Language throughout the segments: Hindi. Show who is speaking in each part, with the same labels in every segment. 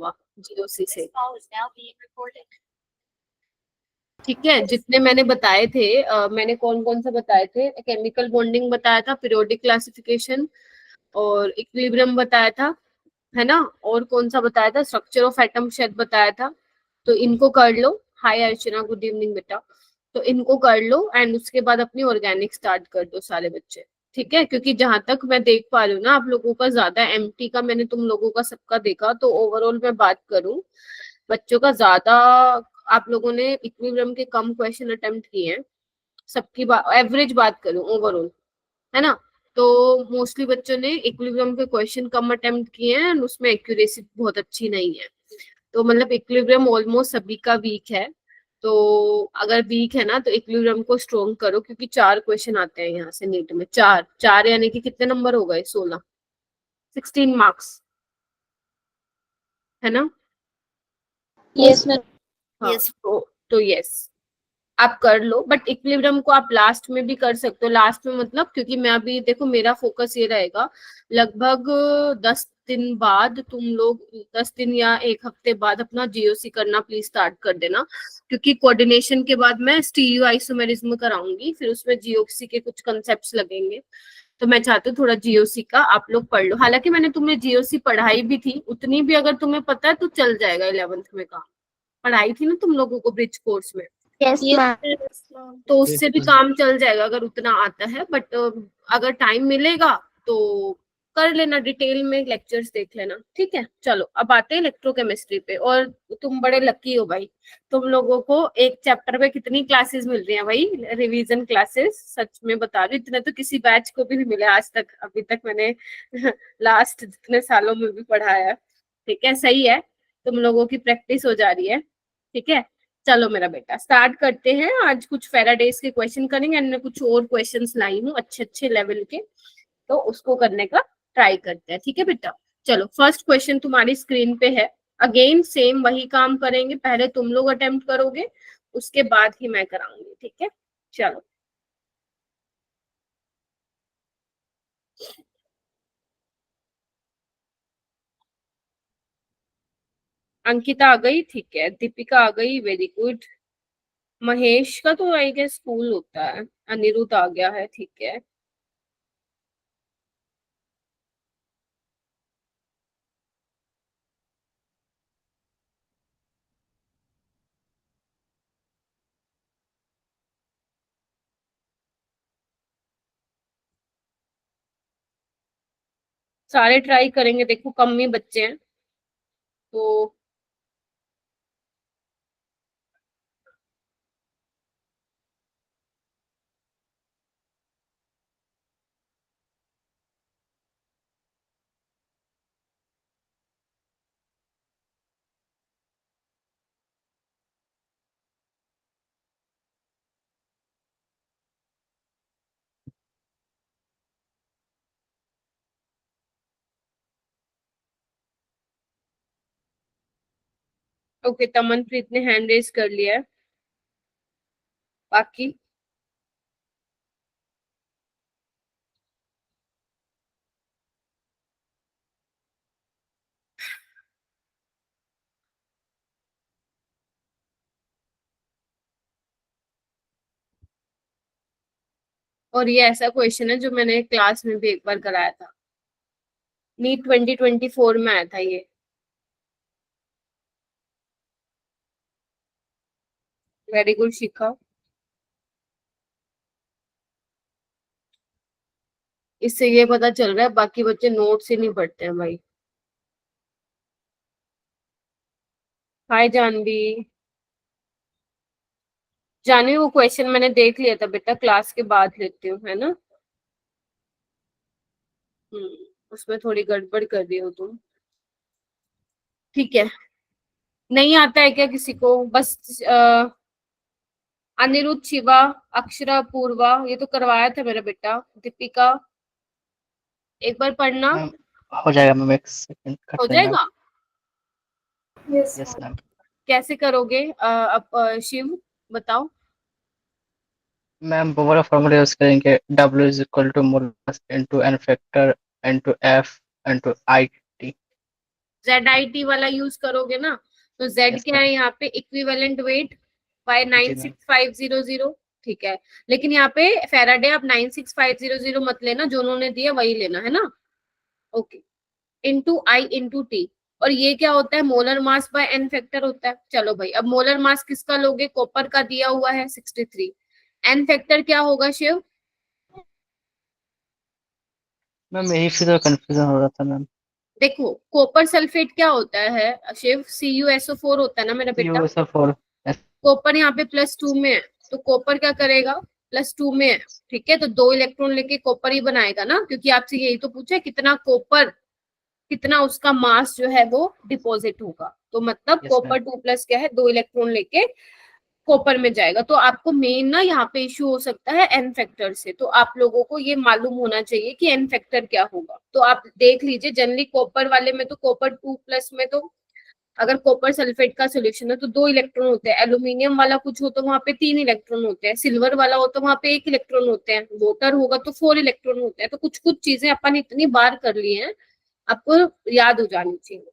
Speaker 1: हुआ जीओसी से। ठीक है, जितने मैंने बताए थे मैंने कौन कौन सा बताए थे, केमिकल बॉन्डिंग बताया था, पीरियोडिक क्लासिफिकेशन और इक्विलिब्रियम बताया था, है ना, और कौन सा बताया था, स्ट्रक्चर ऑफ एटम शायद बताया था। तो इनको कर लो। हाय अर्चना, गुड इवनिंग बेटा। तो इनको कर लो एंड उसके बाद अपनी ऑर्गेनिक स्टार्ट कर दो सारे बच्चे। ठीक है, क्योंकि जहां तक मैं देख पा रही हूँ ना आप लोगों का ज्यादा एमटी का, मैंने तुम लोगों का सबका देखा, तो ओवरऑल मैं बात करूं बच्चों का ज्यादा, आप लोगों ने इक्विलिब्रियम के कम क्वेश्चन अटेम्प्ट किए हैं। सबकी बात एवरेज बात करूं ओवरऑल, है ना, तो मोस्टली बच्चों ने इक्विलिब्रियम के क्वेश्चन कम अटेम्प्ट किए हैं, उसमें एक्यूरेसी बहुत अच्छी नहीं है। तो मतलब इक्विलिब्रियम ऑलमोस्ट सभी का वीक है। तो अगर वीक है ना तो इक्विलिब्रियम को स्ट्रॉन्ग करो, क्योंकि 4 क्वेश्चन आते हैं यहाँ से नीट में, चार चार यानी कि कितने नंबर हो गए, 16, 16 मार्क्स, है ना।
Speaker 2: Yes ma'am.
Speaker 1: हाँ, तो यस आप कर लो, बट इक्विलिब्रियम को आप लास्ट में भी कर सकते हो। लास्ट में मतलब, क्योंकि मैं अभी देखो मेरा फोकस ये रहेगा, लगभग 10 दिन बाद तुम लोग, 10 दिन या 1 हफ्ते बाद अपना जीओसी करना प्लीज स्टार्ट कर देना, क्योंकि कोऑर्डिनेशन के बाद मैं स्टीरियो आइसोमेरिज्म कराऊंगी, फिर उसमें जीओसी के कुछ कंसेप्ट लगेंगे। तो मैं चाहती हूँ थोड़ा जीओसी का आप लोग पढ़ लो। हालांकि मैंने तुम्हें जीओसी पढ़ाई भी थी, उतनी भी अगर तुम्हें पता है तो चल जाएगा। 11th में काम पढ़ाई थी ना तुम लोगों को ब्रिज कोर्स में,
Speaker 2: यस मैम।
Speaker 1: तो उससे भी काम चल जाएगा अगर उतना आता है। बट अगर टाइम मिलेगा तो कर लेना, डिटेल में लेक्चर्स देख लेना। ठीक है, चलो अब आते हैं इलेक्ट्रोकेमिस्ट्री पे। और तुम बड़े लकी हो भाई, तुम लोगों को एक चैप्टर पे कितनी क्लासेस मिल रही हैं भाई, रिवीजन क्लासेस। सच में बता रही हूँ, इतने तो किसी बैच को भी नहीं मिले आज तक, अभी तक मैंने लास्ट जितने सालों में भी पढ़ाया है। ठीक है, सही है, तुम लोगों की प्रैक्टिस हो जा रही है। ठीक है, चलो मेरा बेटा स्टार्ट करते हैं। आज कुछ फेराडेज के क्वेश्चन करेंगे एंड मैं कुछ और क्वेश्चंस लाई हूँ अच्छे अच्छे लेवल के, तो उसको करने का ट्राई करते हैं। ठीक है बेटा, चलो फर्स्ट क्वेश्चन तुम्हारी स्क्रीन पे है। अगेन सेम वही काम करेंगे, पहले तुम लोग अटेम्प्ट करोगे, उसके बाद ही मैं कराऊंगी। ठीक है, चलो। अंकिता आ गई, ठीक है, दीपिका आ गई, वेरी गुड। महेश का तो आई गेस स्कूल होता है। अनिरुद्ध आ गया है, ठीक है। सारे ट्राई करेंगे, देखो कम ही बच्चे हैं तो। ओके, तमनप्रीत ने हैंड रेज कर लिया है, बाकी और ये ऐसा क्वेश्चन है जो मैंने क्लास में भी एक बार कराया था, नीट 2024 में आया था ये। वेरी गुड शिखा, इससे ये पता चल रहा है बाकी बच्चे नोट्स ही नहीं पढ़ते हैं भाई। हाय जानवी, जानवी वो क्वेश्चन मैंने देख लिया था बेटा, क्लास के बाद लेती हूँ, है ना। उसमें थोड़ी गड़बड़ कर रही हो तुम। ठीक है, नहीं आता है क्या किसी को, बस अनिरुद्ध, शिवा, अक्षरा, पूर्वा, ये तो करवाया था मेरा बेटा। दीपिका एक बार पढ़ना।
Speaker 3: मैम हो जाएगा मैम, एक सेकंड
Speaker 1: हो
Speaker 3: करते हैं मैम।
Speaker 1: जाएगा,
Speaker 3: यस मैम।
Speaker 1: कैसे करोगे अब शिव बताओ।
Speaker 3: मैम वो वाला फॉर्मूला यूज करेंगे, W is equal to moles into N factor into F into IT।
Speaker 1: ZIT वाला यूज करोगे ना, तो Z
Speaker 3: Yes,
Speaker 1: क्या है यहाँ पे, इक्विवेलेंट वेट बाय
Speaker 3: जी मैम।
Speaker 1: 96500, ठीक है। लेकिन यहाँ पे फेराडे आप 96500 मत लेना, जो उन्होंने दिया वही लेना है ना, okay. Into I into T, और ये क्या होता है, molar mass by N factor होता है। चलो भाई, अब मोलर मास किसका लोगे, कॉपर का दिया हुआ है 63, एन फैक्टर क्या होगा शिव?
Speaker 3: मैम यही फिर कंफ्यूजन हो रहा था मैम।
Speaker 1: देखो कॉपर सल्फेट क्या होता है शिव, CuSO4 होता है ना मेरा बेटा।
Speaker 3: CuSO4।
Speaker 1: कॉपर यहाँ पे +2 में है, तो कॉपर क्या करेगा, +2 में है, ठीक है। तो 2 इलेक्ट्रॉन लेके कॉपर ही बनाएगा ना, क्योंकि आपसे यही तो पूछा है कितना कॉपर, कितना उसका मास जो है वो डिपॉजिट होगा। तो मतलब
Speaker 3: यस मैम।
Speaker 1: कॉपर 2+ क्या है, 2 इलेक्ट्रॉन लेके कॉपर में जाएगा। तो आपको मेन ना यहाँ पे इश्यू हो सकता है एन फैक्टर से, तो आप लोगों को ये मालूम होना चाहिए कि एन फैक्टर क्या होगा। तो आप देख लीजिए, जनरली कॉपर वाले में तो कॉपर 2+ में तो अगर कॉपर सल्फेट का सोल्यूशन है तो 2 इलेक्ट्रॉन होते हैं, एल्यूमिनियम वाला कुछ हो तो वहां पे 3 इलेक्ट्रॉन होते हैं, सिल्वर वाला हो तो वहां पे 1 इलेक्ट्रॉन होते हैं, वोटर होगा तो 4 इलेक्ट्रॉन होते हैं। तो कुछ कुछ चीजें अपन इतनी बार कर ली हैं, आपको याद हो जानी चाहिए,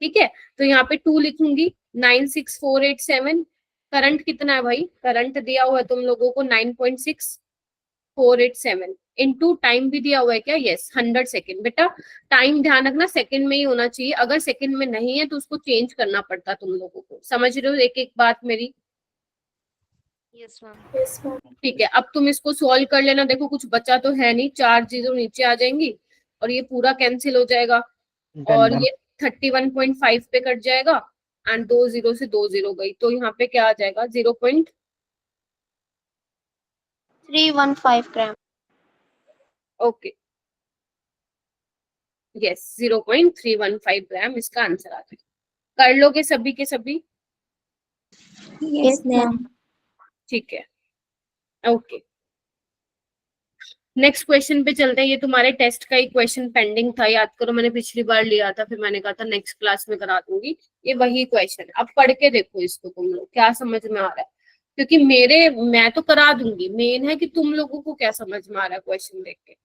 Speaker 1: ठीक है। तो यहाँ पे 2 लिखूंगी, 96487। करंट कितना है भाई, करंट दिया हुआ है तुम लोगों को 9.6487, इनटू टाइम भी दिया हुआ है क्या, यस 100 सेकेंड। बेटा टाइम ध्यान रखना सेकंड में ही होना चाहिए, अगर सेकंड में नहीं है तो उसको चेंज करना पड़ता तुम लोगों को, समझ रहे हो एक एक बात मेरी?
Speaker 2: Yes ma'am.
Speaker 4: Yes ma'am.
Speaker 1: ठीक है, अब तुम इसको सॉल्व कर लेना। देखो कुछ बचा तो है नहीं, 4 चीजें नीचे आ जाएंगी और ये पूरा कैंसिल हो जाएगा,
Speaker 3: डन
Speaker 1: और
Speaker 3: मैम।
Speaker 1: ये 31.5 पे कट जाएगा, एंड 2 0 से 2 0 गई, तो यहाँ पे क्या आ जाएगा,
Speaker 2: 315 ग्राम।
Speaker 1: ओके, यस 0.315 ग्राम इसका आंसर आ जाएगा। कर लोगे सभी के सभी?
Speaker 2: Yes ma'am.
Speaker 1: ठीक है, ओके। नेक्स्ट क्वेश्चन पे चलते हैं। ये तुम्हारे टेस्ट का ही क्वेश्चन पेंडिंग था, याद करो मैंने पिछली बार लिया था, फिर मैंने कहा था नेक्स्ट क्लास में करा दूंगी। ये वही क्वेश्चन है, अब पढ़ के देखो इसको तुम लोग क्या समझ में आ रहा है, क्योंकि मैं तो करा दूंगी, मेन है कि तुम लोगों को क्या समझ में आ रहा है क्वेश्चन देख के।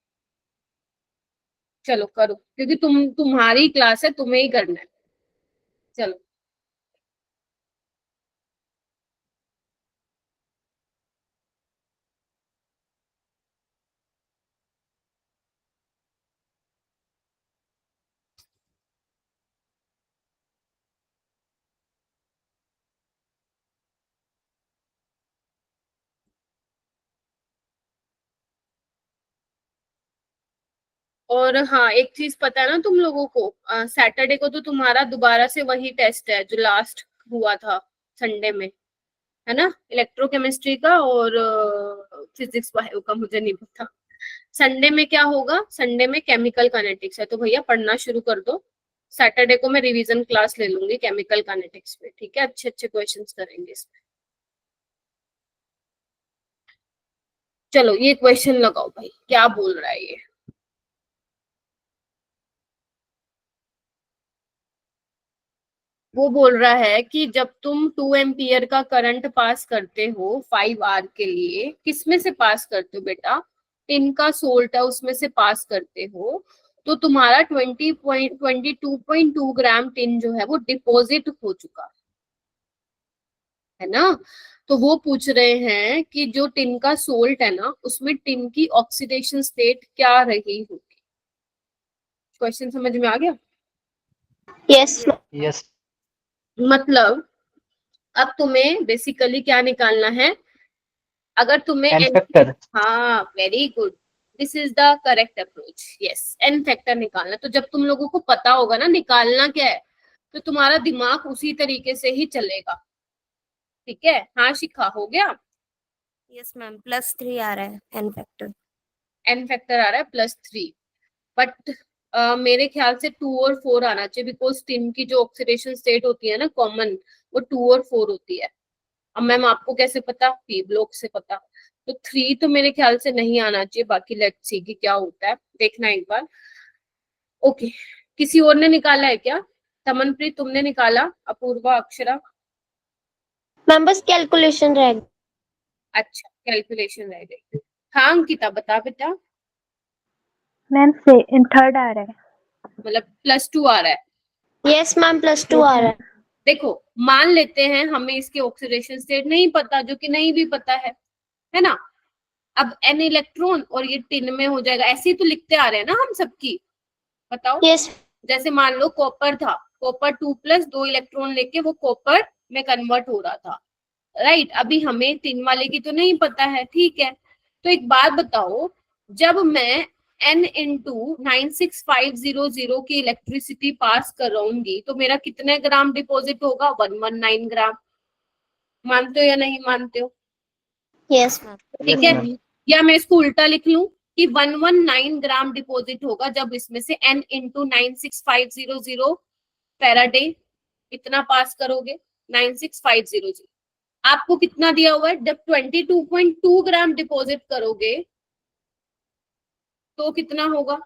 Speaker 1: चलो करो, क्योंकि तुम्हारी क्लास है, तुम्हें ही करना है। चलो और हाँ, एक चीज पता है ना तुम लोगों को, सैटरडे को तो तुम्हारा दोबारा से वही टेस्ट है जो लास्ट हुआ था संडे में, है ना, इलेक्ट्रोकेमिस्ट्री का और फिजिक्स बायो का, मुझे नहीं पता। संडे में क्या होगा, संडे में केमिकल काइनेटिक्स है, तो भैया पढ़ना शुरू कर दो। सैटरडे को मैं रिवीजन क्लास ले लूंगी केमिकल काइनेटिक्स में, ठीक है, अच्छे अच्छे क्वेश्चंस करेंगे इसमें। चलो ये क्वेश्चन लगाओ भाई, क्या बोल रहा है ये। वो बोल रहा है कि जब तुम 2 एम्पियर का करंट पास करते हो 5 आवर के लिए, किसमें से पास करते हो बेटा, टिन का सोल्ट है उसमें से पास करते हो, तो तुम्हारा 22.2 ग्राम टिन जो है वो डिपॉजिट हो चुका है ना। तो वो पूछ रहे हैं कि जो टिन का सोल्ट है ना, उसमें टिन की ऑक्सीडेशन स्टेट क्या रही होगी। क्वेश्चन समझ में आ गया?
Speaker 2: Yes
Speaker 3: yes.
Speaker 1: मतलब अब तुम्हें बेसिकली क्या निकालना है, अगर तुम्हें
Speaker 3: एन
Speaker 1: एन,
Speaker 3: फैक्टर।
Speaker 1: हाँ very good, this is the correct approach, yes N factor निकालना। तो जब तुम लोगों को पता होगा ना निकालना क्या है, तो तुम्हारा दिमाग उसी तरीके से ही चलेगा, ठीक है। हाँ शिखा, हो गया?
Speaker 2: Yes ma'am. +3 आ रहा है एन फैक्टर।
Speaker 1: एन फैक्टर आ रहा है +3, बट मेरे ख्याल से 2 और 4 आना चाहिए, बिकॉज टिन की जो ऑक्सीडेशन स्टेट होती है ना कॉमन, वो 2 और 4 होती है। अब मैम आपको कैसे पता, पी ब्लॉक से पता, तो 3 तो मेरे ख्याल से नहीं आना चाहिए, बाकी लेट्स सी कि क्या होता है, देखना एक बार। ओके, किसी और ने निकाला है क्या? तमनप्रीत तुमने निकाला, अपूर्वा, अक्षरा?
Speaker 2: मैम बस कैलकुलेशन रह गई।
Speaker 1: अच्छा कैलकुलेशन रह गई। हाँ अंकिता बता बेटा।
Speaker 4: मैम से थर्ड आ रहा है।
Speaker 1: मतलब +2 आ रहा है,
Speaker 2: यस मैम, +2 आ रहा है।
Speaker 1: देखो मान लेते हैं हमें इसके ऑक्सीडेशन स्टेट नहीं पता, जो कि नहीं भी पता है ना। अब n इलेक्ट्रॉन और ये टिन में हो जाएगा, ऐसे ही तो लिखते आ रहे हैं ना हम सबकी, बताओ।
Speaker 2: यस।
Speaker 1: जैसे मान लो कॉपर था, कॉपर 2+ 2 इलेक्ट्रॉन लेके वो कॉपर में कन्वर्ट हो रहा था, राइट। अभी हमें टिन वाले की तो नहीं पता है, ठीक है। तो एक बात बताओ, जब मैं n इंटू 96500 की इलेक्ट्रिसिटी पास कराऊंगी तो मेरा कितने ग्राम डिपॉजिट होगा? 119 ग्राम। मानते हो या नहीं मानते हो?
Speaker 2: Yes ma'am.
Speaker 1: ठीक है। या मैं इसको उल्टा लिख लूं कि 119 ग्राम डिपॉजिट होगा जब इसमें से n इंटू 96500 फेराडे इतना पास करोगे। 96500 आपको कितना दिया हुआ है? जब 22.2 ग्राम डिपॉजिट करोगे तो कितना होगा?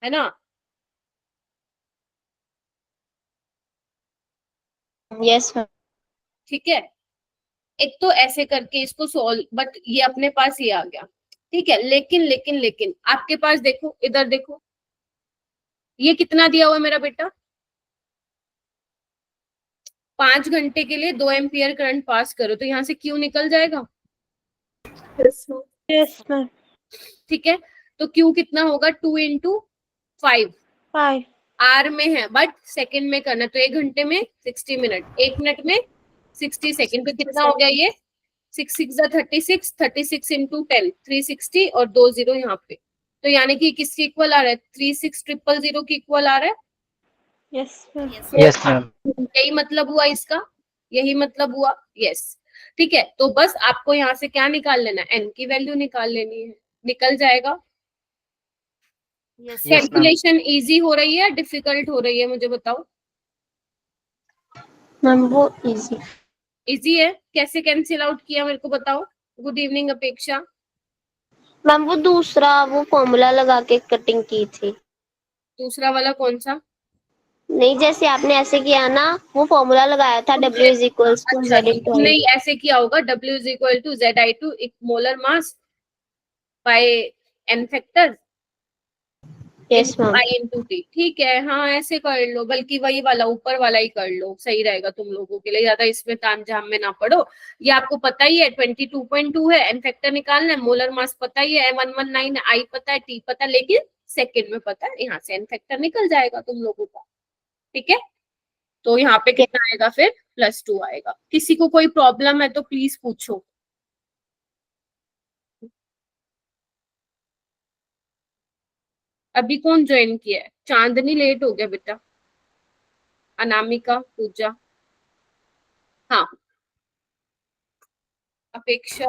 Speaker 1: है ना।
Speaker 2: Yes ma'am.
Speaker 1: ठीक है। एक तो ऐसे करके इसको सॉल्व, बट ये अपने पास ये आ गया, ठीक है। लेकिन लेकिन लेकिन आपके पास देखो, इधर देखो, ये कितना दिया हुआ है मेरा बेटा? 5 घंटे के लिए 2 एम्पियर करंट पास करो, तो यहाँ से क्यू निकल जाएगा।
Speaker 2: Yes ma'am.
Speaker 1: ठीक है। तो क्यू कितना होगा? 2 इंटू 5
Speaker 2: 5।
Speaker 1: आर में है, बट सेकंड में करना, तो 1 घंटे में 60 मिनट, 1 मिनट में 60 सेकंड, तो कितना हो गया ये? 6 6 36, 36 इंटू 10 360 और 2 0 यहाँ पे। तो यानी कि किसके इक्वल आ रहा है? 36000 के इक्वल आ रहा है।
Speaker 2: Yes ma'am.
Speaker 3: Yes ma'am.
Speaker 1: यही मतलब हुआ इसका, यही मतलब हुआ। यस। ठीक है। तो बस आपको यहाँ से क्या निकाल लेना है? n की वैल्यू निकाल लेनी है, निकल जाएगा।
Speaker 2: यस।
Speaker 1: कैलकुलेशन इजी हो रही है, डिफिकल्ट हो रही है, मुझे बताओ।
Speaker 2: मैम वो इजी।
Speaker 1: इजी है। कैसे कैंसिल आउट किया मेरे को बताओ। गुड इवनिंग अपेक्षा।
Speaker 2: मैम वो दूसरा वो फॉर्मूला लगा के कटिंग की थी।
Speaker 1: दूसरा वाला कौन सा?
Speaker 2: नहीं, जैसे आपने ऐसे किया ना, वो फॉर्मूला लगाया था W इज इक्वल्स टू
Speaker 1: अच्छा,
Speaker 2: Z इंटू आई।
Speaker 1: नहीं ऐसे किया होगा, W is equal to ZI2 molar mass by n factor
Speaker 2: yes ma'am.
Speaker 1: I into T। ठीक है, हाँ ऐसे कर लो, बल्कि वही वाला ऊपर वाला ही कर लो, सही रहेगा तुम लोगों के लिए, ज्यादा इसमें तामझाम में ना पड़ो। ये आपको पता ही है 22.2 है, n फैक्टर निकालना है, मोलर मास पता ही है 119 है, I पता है, T पता है, लेकिन सेकंड में पता है, यहाँ से n फैक्टर निकल जाएगा तुम लोगों का। ठीक है। तो यहाँ पे कितना आएगा फिर? +2 आएगा। किसी को कोई प्रॉब्लम है तो प्लीज पूछो। अभी कौन ज्वाइन किया है? चांदनी लेट हो गया बेटा, अनामिका, पूजा, हाँ अपेक्षा।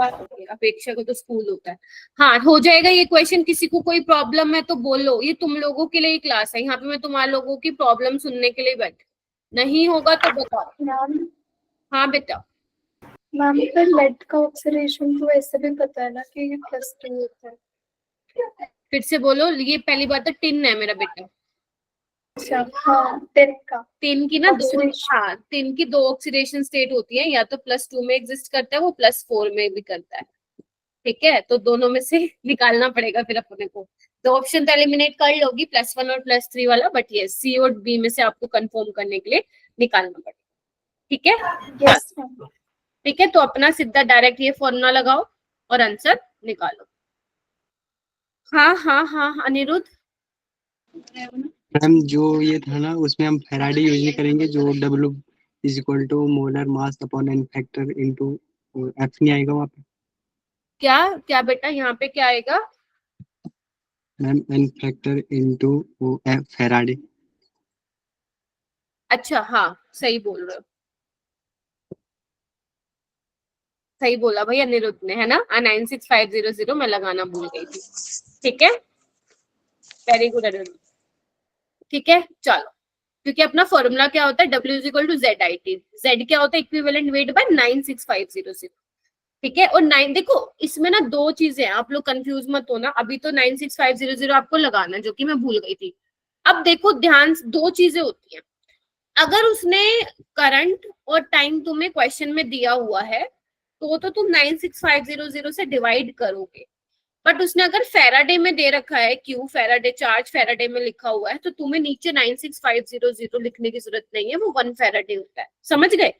Speaker 1: अपेक्षा को तो स्कूल होता है। हाँ हो जाएगा ये क्वेश्चन। किसी को कोई प्रॉब्लम है तो बोलो, ये तुम लोगों के लिए ही क्लास है, यहाँ पे मैं तुम्हारे लोगों की प्रॉब्लम सुनने के लिए बैठ। नहीं होगा तो बताओ।
Speaker 4: मैम
Speaker 1: हाँ बेटा।
Speaker 4: मैम फिर लेड का ऑक्सीडेशन तो ऐसे भी पता है ना कि ये +2 होता है।
Speaker 1: फिर से बोलो। ये पहली बात तो टिन है मेरा बेटा।
Speaker 4: अच्छा हाँ, 10 का
Speaker 1: टिन की ना दो,
Speaker 4: Oxidation।
Speaker 1: हाँ टिन की 2 ऑक्सीडेशन स्टेट होती है, या तो +2 में एग्जिस्ट करता है, वो +4 में भी करता है। ठीक है। तो दोनों में से निकालना पड़ेगा फिर अपने को। तो ऑप्शन तो एलिमिनेट कर लोगी, +1 और +3 वाला, बट ये सी और बी में से आपको कंफर्म करने के लिए निकालना पड़ेगा। ठीक है।
Speaker 4: Yes ma'am.
Speaker 1: ठीक है। तो अपना सीधा डायरेक्ट ये फॉर्मूला लगाओ और आंसर निकालो। हाँ हाँ हाँ अनिरुद्ध।
Speaker 5: मैम जो ये था ना, उसमें हम फेराडे यूज नहीं करेंगे, जो W is equal to molar mass upon n factor into F नहीं आएगा वहाँ पे।
Speaker 1: क्या क्या बेटा, यहाँ पे क्या आएगा?
Speaker 5: Ma'am n factor into Faraday.
Speaker 1: अच्छा हाँ, सही बोल रहे हो, सही बोला भाई अनिरुद्ध ने, है ना। 96500 मैं लगाना भूल गई थी। ठीक है। Very good Aniruddh. ठीक है चलो। क्योंकि अपना फॉर्मूला क्या होता है? W is equal to ZIT। Z क्या होता है? Equivalent weight by 96500। ठीक है। और 9 देखो इसमें ना 2 चीजें हैं, आप लोग कंफ्यूज मत होना। अभी तो 96500 आपको लगाना, जो कि मैं भूल गई थी। अब देखो ध्यान से, 2 चीजें होती हैं। अगर उसने करंट और टाइम तुम्हें क्वेश्चन में दिया हुआ है तो तुम 96500 से डिवाइड करोगे, बट उसने अगर फेराडे में दे रखा है क्यू, फेराडे चार्ज फेराडे में लिखा हुआ है, तो तुम्हें नीचे 96500 लिखने की जरूरत नहीं है, वो 1 फेराडे होता है। समझ गए?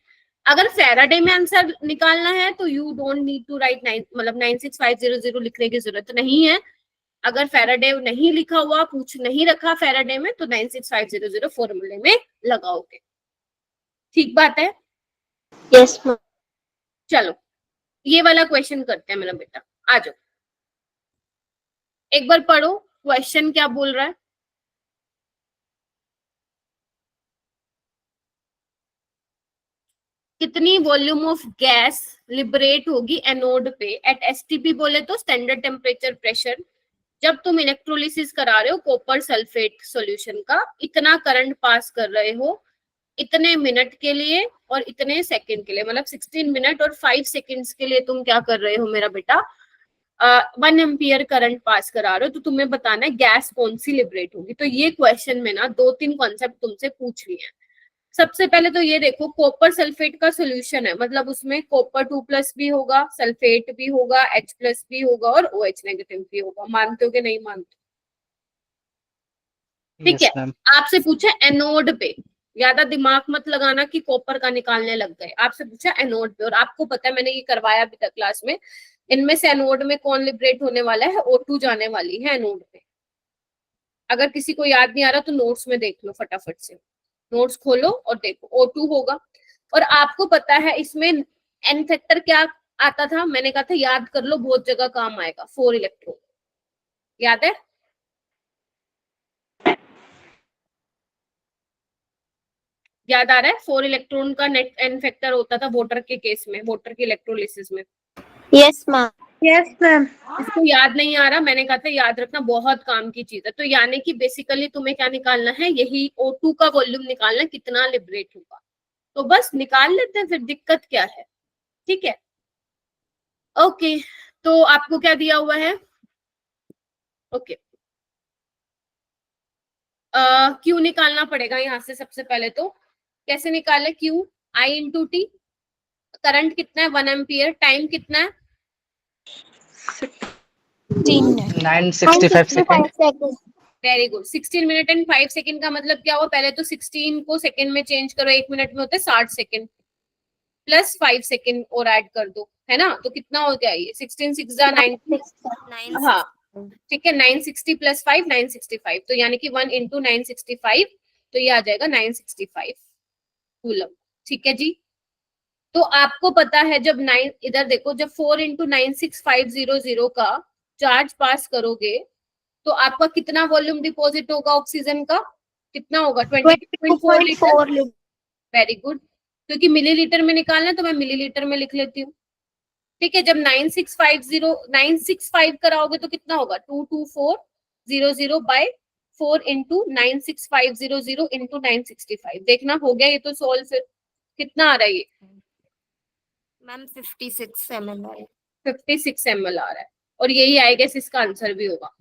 Speaker 1: अगर फेराडे में आंसर निकालना है तो you don't need to write 9, मतलब 96500 लिखने की जरूरत नहीं है। अगर फेराडे नहीं लिखा हुआ, पूछ नहीं रखा फेराडे में, तो 96500 फॉर्मूले में लगाओगे। ठीक बात है?
Speaker 2: Yes ma'am.
Speaker 1: चलो ये वाला क्वेश्चन करते हैं मेरा बेटा, आ जाओ एक बार पढ़ो क्वेश्चन क्या बोल रहा है। कितनी वॉल्यूम ऑफ गैस लिबरेट होगी एनोड पे एट एसटीपी, बोले तो स्टैंडर्ड टेम्परेचर प्रेशर, जब तुम इलेक्ट्रोलिसिस करा रहे हो कॉपर सल्फेट सॉल्यूशन का, इतना करंट पास कर रहे हो इतने मिनट के लिए और इतने सेकंड के लिए, मतलब 16 मिनट और 5 सेकंड्स के लिए तुम क्या कर रहे हो मेरा बेटा, 1 एम्पियर करंट पास करा रहे हो, तो तुम्हें बताना है गैस कौन सी लिबरेट होगी। तो ये क्वेश्चन में ना 2-3 कॉन्सेप्ट तुमसे पूछ लिए हैं। सबसे पहले तो ये देखो, कॉपर सल्फेट का सोल्यूशन है, मतलब उसमें कॉपर 2+ भी होगा, सल्फेट भी होगा, H+ भी होगा और OH नेगेटिव भी होगा। मानते हो कि नहीं मानते? ठीक
Speaker 3: यस
Speaker 1: है।
Speaker 3: मैम।
Speaker 1: आपसे पूछे एनोड पे, ज्यादा दिमाग मत लगाना कि कॉपर का निकालने लग गए, आपसे पूछा एनोड पे, और आपको पता है मैंने ये करवाया अभी तक क्लास में, इनमें से एनोड में कौन लिबरेट होने वाला है, O2 जाने वाली है एनोड पे। अगर किसी को याद नहीं आ रहा तो नोट्स में देख लो, फटाफट से नोट्स खोलो और देखो, O2 होगा। और आपको पता है इसमें एन फैक्टर क्या आता था, मैंने कहा था याद कर लो, बहुत जगह काम आएगा, 4 इलेक्ट्रॉन, याद है? याद आ रहा है? 4 इलेक्ट्रॉन का नेट एन फैक्टर होता था वाटर के केस में, वाटर के इलेक्ट्रोलिसिस में।
Speaker 2: Yes ma'am.
Speaker 4: Yes ma'am.
Speaker 1: इसको याद नहीं आ रहा, मैंने कहा था याद रखना, बहुत काम की चीज है। तो यानी कि बेसिकली तुम्हें क्या निकालना है, यही O2 का वॉल्यूम निकालना, कितना लिबरेट होगा। तो बस निकाल लेते हैं, फिर दिक्कत क्या है। ठीक है, ओके। तो आपको क्या दिया हुआ है? ओके, क्यू निकालना पड़ेगा यहाँ से सबसे पहले। तो कैसे निकाले क्यू? आई इंटू टी। करंट कितना है? 1 एम्पियर। टाइम कितना है?
Speaker 3: 965 second.
Speaker 1: Very good. 16 minute and 5 second का मतलब क्या हुआ? पहले तो 16 को सेकंड में चेंज करो, 1 मिनट में होते 60 सेकंड, प्लस 5 सेकंड और ऐड कर दो, है ना? तो कितना हो गया ये? 16 6 90। हाँ ठीक है, 960 प्लस 5 965, तो यानी कि 1 इंटू 965, तो ये आ जाएगा 965 कूलम। ठीक है जी। तो आपको पता है जब 9, इधर देखो, जब 4 इंटू 96500 का चार्ज पास करोगे तो आपका कितना वॉल्यूम डिपॉजिट होगा ऑक्सीजन का? कितना होगा? 22.4 लीटर। Very good. क्योंकि मिलीलीटर में निकालना है तो मैं मिलीलीटर में लिख लेती हूँ। ठीक है, जब 965 कराओगे तो कितना होगा? 22400 बाय 4 इंटू 96500 इंटू 965। देखना हो गया ये तो सॉल्व। फिर कितना आ रहा है ये?
Speaker 2: मैम 56 ml है।
Speaker 1: 56 ml आ रहा है, और यही आएगा, इसका आंसर भी होगा।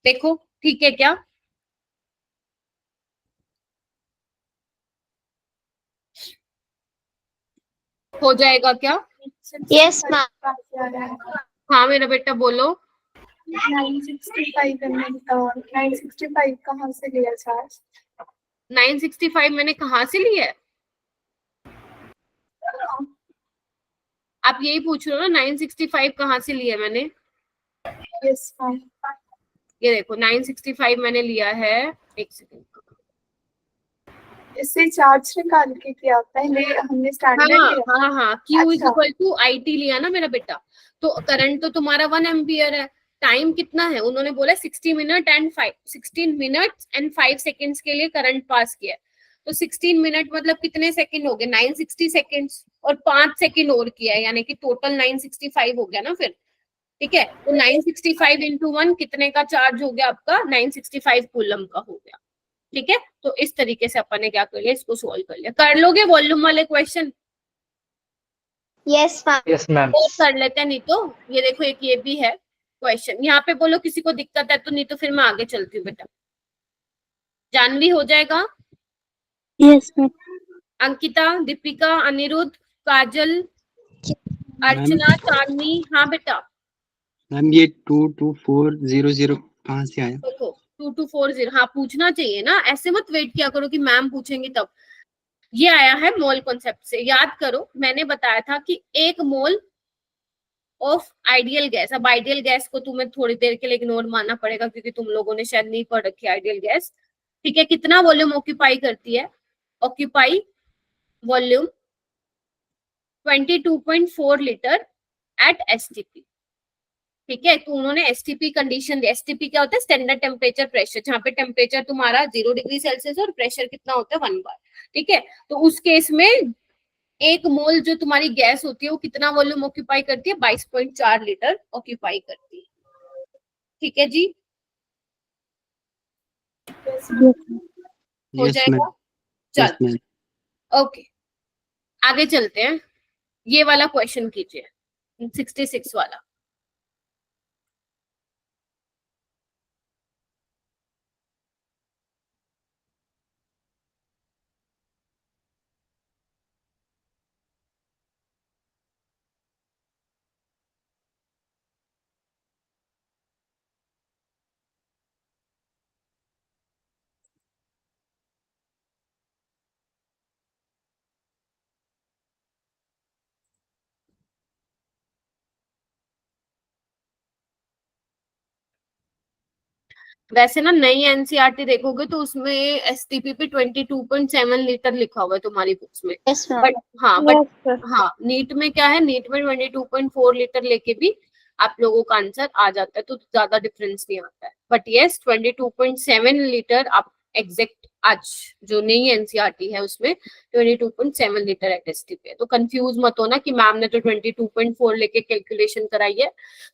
Speaker 1: देखो ठीक है क्या? हो जाएगा क्या?
Speaker 2: Yes ma'am.
Speaker 1: हाँ मेरा बेटा बोलो।
Speaker 4: 965 ml का 965 कहाँ से लिया चार्ज?
Speaker 1: 965 मैंने कहाँ से लिया है? आप यही पूछ रहे हो ना, 965 कहाँ से लिया मैंने?
Speaker 4: Yes ma'am.
Speaker 1: ये देखो 965 मैंने लिया है, एक सेकंड।
Speaker 4: इससे चार्ज निकाल के किया, पहले हमने स्टैंडर्ड लिया।
Speaker 1: हाँ Q इज
Speaker 4: अच्छा।
Speaker 1: इक्वल टू IT लिया ना मेरा बेटा। तो करंट तो तुम्हारा 1 एम्पियर है। टाइम कितना है? उन्होंने बोला 16 मिनट एंड 5 सेकेंड्स के लिए करंट पास किया। तो 16 मिनट मतलब कितने सेकंड हो गए? 960 सेकेंड्स, और 5 सेकंड और किया है, यानी कि टोटल 965 हो गया ना फिर। ठीक है, तो 965 इंटू 1 कितने का चार्ज हो गया आपका? 965 कूलम का हो गया। ठीक है, तो इस तरीके से अपन ने क्या कर लिया, इसको सोल्व कर लिया। कर लोगे वॉल्यूम वाले question?
Speaker 2: Yes ma'am.
Speaker 3: Yes ma'am.
Speaker 1: और कर लेते हैं, नहीं तो ये देखो एक ये भी है क्वेश्चन। यहाँ पे बोलो किसी को दिक्कत है तो, नहीं तो फिर मैं आगे चलती हूँ बेटा। जानवी हो जाएगा?
Speaker 2: Yes ma'am.
Speaker 1: अंकिता, दीपिका, अनिरुद्ध, काजल, अर्चना, चांदनी, हाँ बेटा
Speaker 5: मैम ये 22400 कहाँ से आया?
Speaker 1: देखो 2240, हाँ पूछना चाहिए ना, ऐसे मत वेट किया करो कि मैम पूछेंगे तब। ये आया है मोल कॉन्सेप्ट से, याद करो मैंने बताया था कि 1 मोल ऑफ आइडियल गैस। अब आइडियल गैस को तुम्हें थोड़ी देर के लिए इग्नोर मानना पड़ेगा क्योंकि तुम लोगों ने शायद नहीं पढ़ रखी आइडियल गैस, ठीक है। कितना वॉल्यूम ऑक्यूपाई करती है? Occupy volume 22.4 litre at STP, ठीक है। तो उन्होंने एसटीपी कंडीशन दी। एसटीपी क्या होता है? स्टैंडर्ड टेम्परेचर प्रेशर, जहाँ पे टेम्परेचर तुम्हारा 0 डिग्री सेल्सियस और प्रेशर कितना होता है 1 बार, ठीक है। तो उस केस में 1 मोल जो तुम्हारी गैस होती है वो कितना वॉल्यूम ऑक्यूपाई करती है? 22.4 लीटर ऑक्यूपाई करती है, ठीक है जी। हो
Speaker 5: यस
Speaker 1: जाएगा,
Speaker 5: मैम,
Speaker 1: चल
Speaker 5: यस मैम।
Speaker 1: ओके आगे चलते हैं। ये वाला क्वेश्चन कीजिए 66 वाला। वैसे ना नई एनसीईआरटी देखोगे तो उसमें एसटीपी पे 22.7 लीटर लिखा हुआ है तुम्हारी बुक्स में,
Speaker 2: यस मैम।
Speaker 1: बट हाँ नीट में क्या है, नीट में 22.4 लीटर लेके भी आप लोगों का आंसर आ जाता है, तो ज्यादा डिफरेंस नहीं आता है। बट यस 22.7 लीटर आप एग्जैक्ट आज जो नई एनसीईआरटी है उसमें 22.7 लीटर एट एसटीपी है। तो कंफ्यूज मत होना कि मैम ने तो 22.4 लेके कैलकुलेशन कराई है,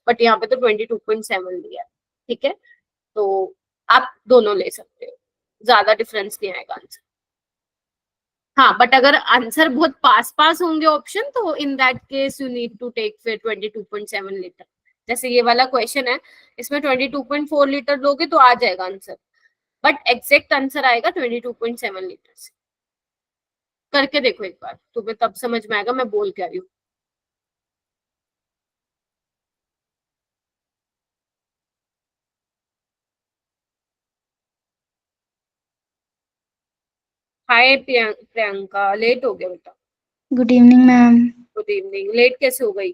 Speaker 1: बट यहाँ पे तो 22.7 लिया है, ठीक है। तो आप दोनों ले सकते हो, ज्यादा डिफरेंस नहीं आएगा आंसर। हाँ बट अगर आंसर बहुत पास पास होंगे ऑप्शन तो in that case you need to take फिर 22.7 लीटर। जैसे ये वाला क्वेश्चन है, इसमें 22.4 लीटर लोगे तो आ जाएगा आंसर, बट एग्जैक्ट आंसर आएगा 22.7 लीटर से। करके देखो एक बार, तुम्हें तब समझ में आएगा मैं बोल क्या रही हूँ। हाय प्रियंका, लेट हो गया बेटा।
Speaker 6: Good evening ma'am.
Speaker 1: Good evening, late कैसे हो गई?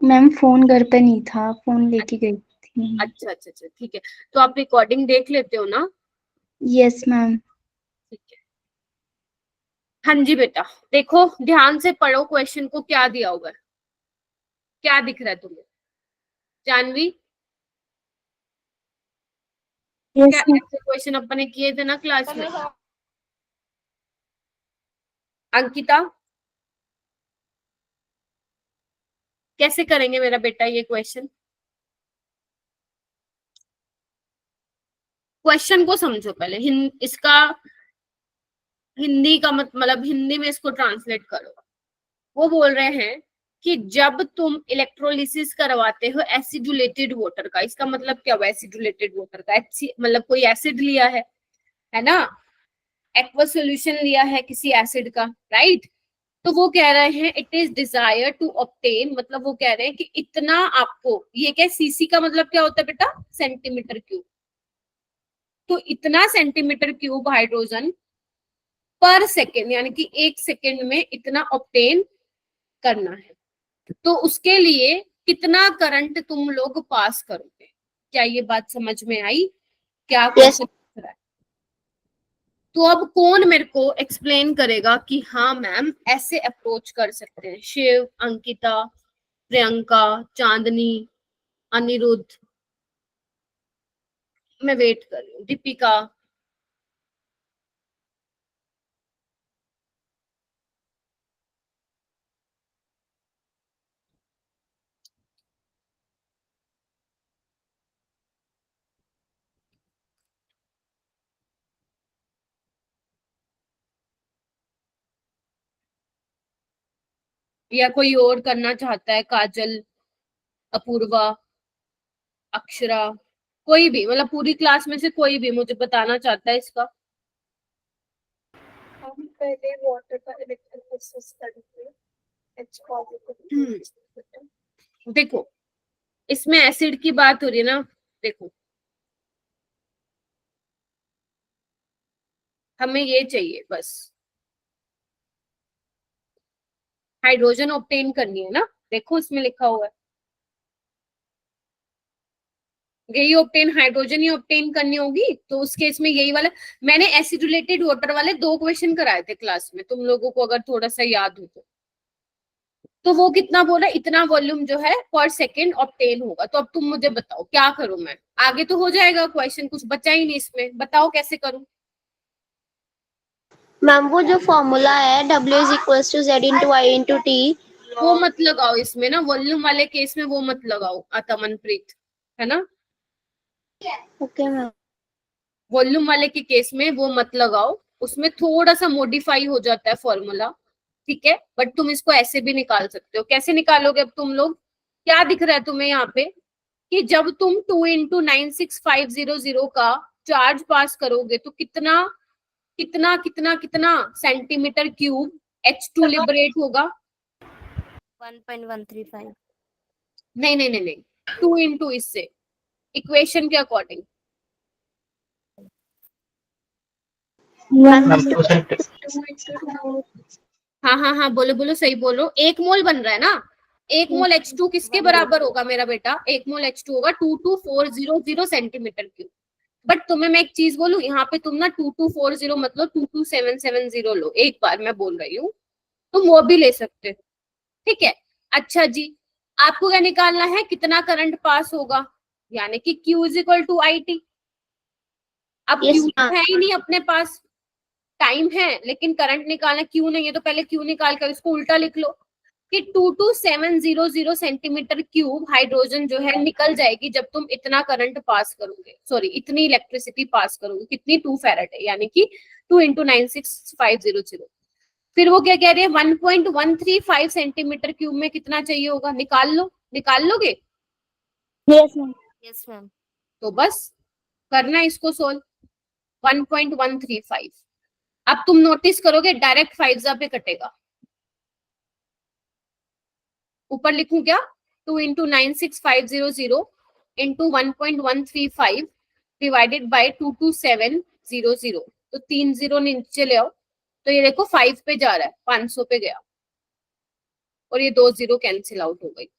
Speaker 6: मैम फोन घर पे नहीं था, फोन लेके गई थी।
Speaker 1: अच्छा अच्छा अच्छा ठीक है, तो आप रिकॉर्डिंग देख लेते हो ना?
Speaker 6: Yes ma'am.
Speaker 1: ठीक है, हाँ जी बेटा देखो ध्यान से पढ़ो क्वेश्चन को, क्या दिया हुआ है, क्या दिख रहा है तुम्हें? जानवी, क्या
Speaker 6: यस मैम।
Speaker 1: ऐसे क्वेश्चन अपने किए थे ना क्लास में? अंकिता, कैसे करेंगे मेरा बेटा ये क्वेश्चन? क्वेश्चन को समझो पहले, इसका हिंदी का मतलब हिंदी में इसको ट्रांसलेट करो। वो बोल रहे हैं कि जब तुम इलेक्ट्रोलिसिस करवाते हो एसिडुलेटेड वाटर का, इसका मतलब क्या हुआ एसिडुलेटेड वाटर का? मतलब कोई एसिड लिया है ना, एक्वा सॉल्यूशन लिया है किसी एसिड का, राइट। तो वो कह रहे हैं it is desire to obtain, मतलब वो कह रहे हैं कि इतना आपको, ये क्या सीसी का मतलब क्या होता है बेटा? Centimetre cube. तो इतना सेंटीमीटर क्यूब हाइड्रोजन पर सेकेंड, यानी कि 1 सेकेंड में इतना ऑब्टेन करना है। तो उसके लिए कितना करंट तुम लोग पास करोगे? क्या ये बात समझ में आई? क्या क्वेश्चन है? तो अब कौन मेरे को एक्सप्लेन करेगा कि हाँ मैम ऐसे अप्रोच कर सकते हैं? शिव, अंकिता, प्रियंका, चांदनी, अनिरुद्ध, मैं वेट कर रही हूँ, दीपिका। या कोई और करना चाहता है? काजल, अपूर्वा, अक्षरा, कोई भी, मतलब पूरी क्लास में से कोई भी मुझे बताना चाहता है इसका?
Speaker 4: पहले वाटर का इलेक्ट्रोलिसिस करके H पॉजिटिव।
Speaker 1: देखो इसमें एसिड की बात हो रही है ना, देखो हमें ये चाहिए बस हाइड्रोजन ऑब्टेन करनी है ना, देखो इसमें लिखा हुआ है यही ऑब्टेन, हाइड्रोजन ही ऑब्टेन करनी होगी, तो उस केस में यही वाला। मैंने एसिडुलेटेड वाटर वाले 2 क्वेश्चन कराए थे क्लास में, तुम लोगों को अगर थोड़ा सा याद हो तो वो कितना बोला, इतना वॉल्यूम जो है पर सेकेंड ऑब्टेन होगा। तो अब तुम मुझे बताओ क्या करूं मैं, आगे तो हो जाएगा क्वेश्चन, कुछ बचा ही नहीं इसमें, बताओ कैसे करूं।
Speaker 2: मैम वो जो फॉर्मूला है W is equals to Z into I into T,
Speaker 1: वो मत लगाओ इसमें ना, वॉल्यूम वाले केस में वो मत लगाओ अतमनप्रीत, है ना,
Speaker 2: ओके मैम।
Speaker 1: वॉल्यूम वाले के केस में वो मत लगाओ, उसमें थोड़ा सा मॉडिफाई हो जाता है फॉर्मूला, ठीक है, बट तुम इसको ऐसे भी निकाल सकते हो। कैसे निकालोगे अब तुम लोग, क्या दिख रहा है तुम्हें यहाँ पे कि जब तुम 2 इंटू 96500 का चार्ज पास करोगे तो कितना कितना कितना कितना सेंटीमीटर क्यूब H2 लिबरेट होगा।
Speaker 2: 1.135।
Speaker 1: नहीं नहीं नहीं नहीं, 2 इंटू इससे, इक्वेशन के अकॉर्डिंग।
Speaker 3: मैम 2
Speaker 1: हाँ हाँ हाँ, बोलो बोलो, सही बोलो, 1 मोल बन रहा है ना, 1 मोल H2 किसके बराबर होगा मेरा बेटा, 1 मोल H2 होगा 22400 सेंटीमीटर क्यूब। बट तुम्हें मैं एक चीज बोलूं, यहाँ पे तुम ना 2240 मतलब 22770 लो, एक बार मैं बोल रही हूँ, तुम वो भी ले सकते हो, ठीक है। अच्छा जी, आपको क्या निकालना है, कितना करंट पास होगा, यानी कि Q is equal to IT। अब
Speaker 2: Yes,
Speaker 1: Q
Speaker 2: ma'am.
Speaker 1: है ही नहीं अपने पास, टाइम है लेकिन करंट निकालना, क्यों नहीं है तो पहले क्यू निकाल कर इसको उल्टा लिख लो कि 22700 सेंटीमीटर क्यूब हाइड्रोजन जो है निकल जाएगी जब तुम इतना करंट पास करोगे, सॉरी इतनी इलेक्ट्रिसिटी पास करोगे, कितनी 2 फैराड यानी कि 2 इंटू 96500। फिर वो क्या कह रही है 1.135 सेंटीमीटर क्यूब में कितना चाहिए होगा, निकाल लो, निकाल लोगे।
Speaker 2: Yes ma'am. Yes ma'am.
Speaker 1: तो बस करना है इसको सोल्व, 1.135। अब तुम नोटिस करोगे डायरेक्ट 5 पे कटेगा, ऊपर लिखूं क्या, 2 इंटू 96500 इंटू 1.135 डिवाइडेड बाई 22700, तो 3 0 नीचे ले आओ, तो ये देखो 5 पे जा रहा है, 500 पे गया, और ये 2 0 कैंसिल आउट हो गई,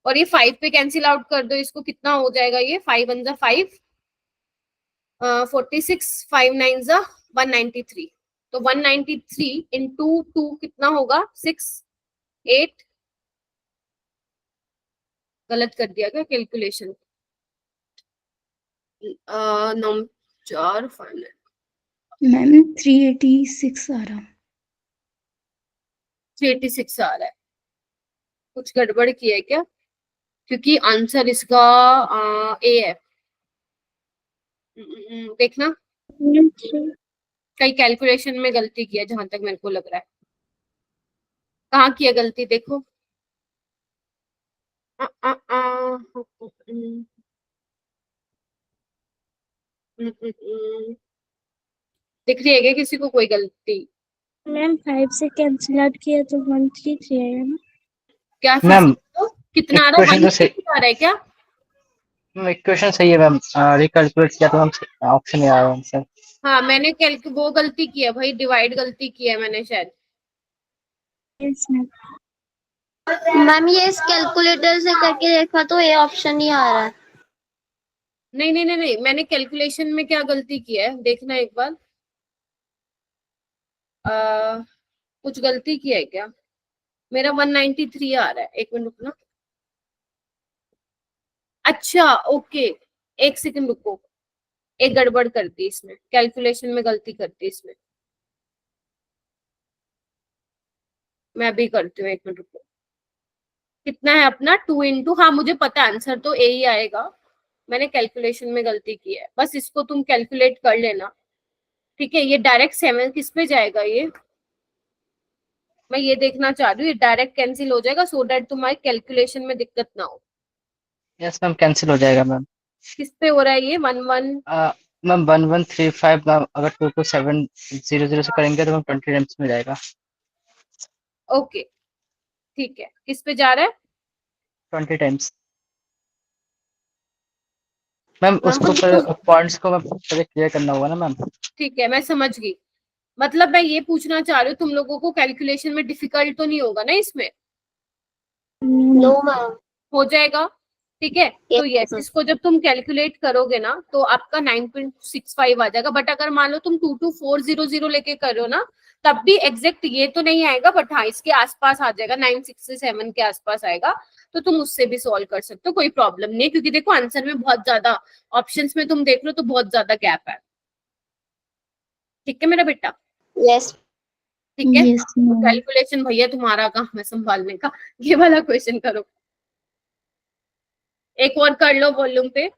Speaker 1: और ये 5 पे कैंसिल आउट कर दो इसको, कितना हो जाएगा ये, 5 1 5 46 5 9 193, तो 193 इंटू 2 कितना होगा 6 8, गलत कर दिया क्या कैलकुलेशन, 9 4 5
Speaker 6: मैम 386 आ रहा।
Speaker 1: 386 आ रहा है, कुछ गड़बड़ किया है क्या, क्योंकि आंसर इसका ए है। देखना कई कैलकुलेशन में गलती किया जहां तक मेरे को लग रहा है, कहाँ किया गलती देखो। दिख रही है क्या किसी को कोई गलती,
Speaker 2: मैम 5 से कैंसिल आउट किया तो 133 आएगा ना।
Speaker 1: क्या फिर
Speaker 3: मैम
Speaker 1: से कितना आ रहा है,
Speaker 3: इक्वेशन तो सही,
Speaker 1: 1 आ रहा है क्या,
Speaker 3: इक्वेशन सही है मैम, रिकैलकुलेट किया तो हम ऑप्शन नहीं आ रहा आंसर।
Speaker 1: हाँ मैंने वो गलती की है भाई, डिवाइड गलती की है मैंने शायद।
Speaker 2: Yes ma'am. मैम ये इस कैलकुलेटर से करके देखा तो ये ऑप्शन ही आ रहा है।
Speaker 1: नहीं नहीं नहीं नहीं, मैंने कैलकुलेशन में क्या गलती की है देखना एक बार, कुछ गलती की है क्या, मेरा 193 आ रहा है, एक मिनट रुकना, अच्छा ओके, एक सेकंड रुको, एक गड़बड़ करती इसमें, कैलकुलेशन में गलती करती इसमें, मैं भी करती हूँ, एक मिनट रुको, कितना है अपना 2 इंटू, हाँ मुझे पता है आंसर तो ए ही आएगा, मैंने कैलकुलेशन में गलती की है, बस इसको तुम कैलकुलेट कर लेना, ठीक है। ये डायरेक्ट 7 किस पे जाएगा, ये मैं ये देखना चाह रही हूँ, ये डायरेक्ट कैंसिल हो जाएगा सो दैट तुम्हारी कैलकुलेशन में दिक्कत ना हो।
Speaker 3: यस मैम कैंसिल हो जाएगा मैम।
Speaker 1: किस पे हो रहा है ये 1 1,
Speaker 3: मैम 1135 मैम, अगर 22700 से करेंगे तो मैम 20 टाइम्स में जाएगा।
Speaker 1: ओके ठीक है, किस पे जा रहा है?
Speaker 3: 20 टाइम्स मैम,
Speaker 2: मैम
Speaker 3: उसको
Speaker 2: तुम
Speaker 3: पॉइंट्स को मैम पहले क्लियर करना होगा ना मैम।
Speaker 1: ठीक है, मैं समझ गई। मतलब मैं ये पूछना चाह रही हूँ, तुम लोगों को कैलकुलेशन में डिफिकल्ट तो नहीं होगा ना इसमें?
Speaker 2: No ma'am.
Speaker 1: हो जाएगा, ठीक है। तो यस,
Speaker 2: Yes,
Speaker 1: इसको जब तुम कैलकुलेट करोगे ना तो आपका 9.65 आ जाएगा। बट अगर मान लो तुम 22400 लेके कर रहे हो ना, तब भी एग्जैक्ट ये तो नहीं आएगा, बट हाँ इसके आसपास आ जाएगा, 967 के आसपास आएगा। तो तुम उससे भी सॉल्व कर सकते हो, कोई प्रॉब्लम नहीं है, क्योंकि देखो आंसर में बहुत ज्यादा ऑप्शंस में तुम देख लो तो बहुत ज्यादा गैप है। ठीक है मेरा बेटा,
Speaker 2: yes.
Speaker 1: ठीक है।
Speaker 6: यस
Speaker 1: तो
Speaker 6: मैम।
Speaker 1: कैलकुलेशन भैया तुम्हारा काम है संभालने का। ये वाला क्वेश्चन करो, एक और कर लो वॉल्यूम पे।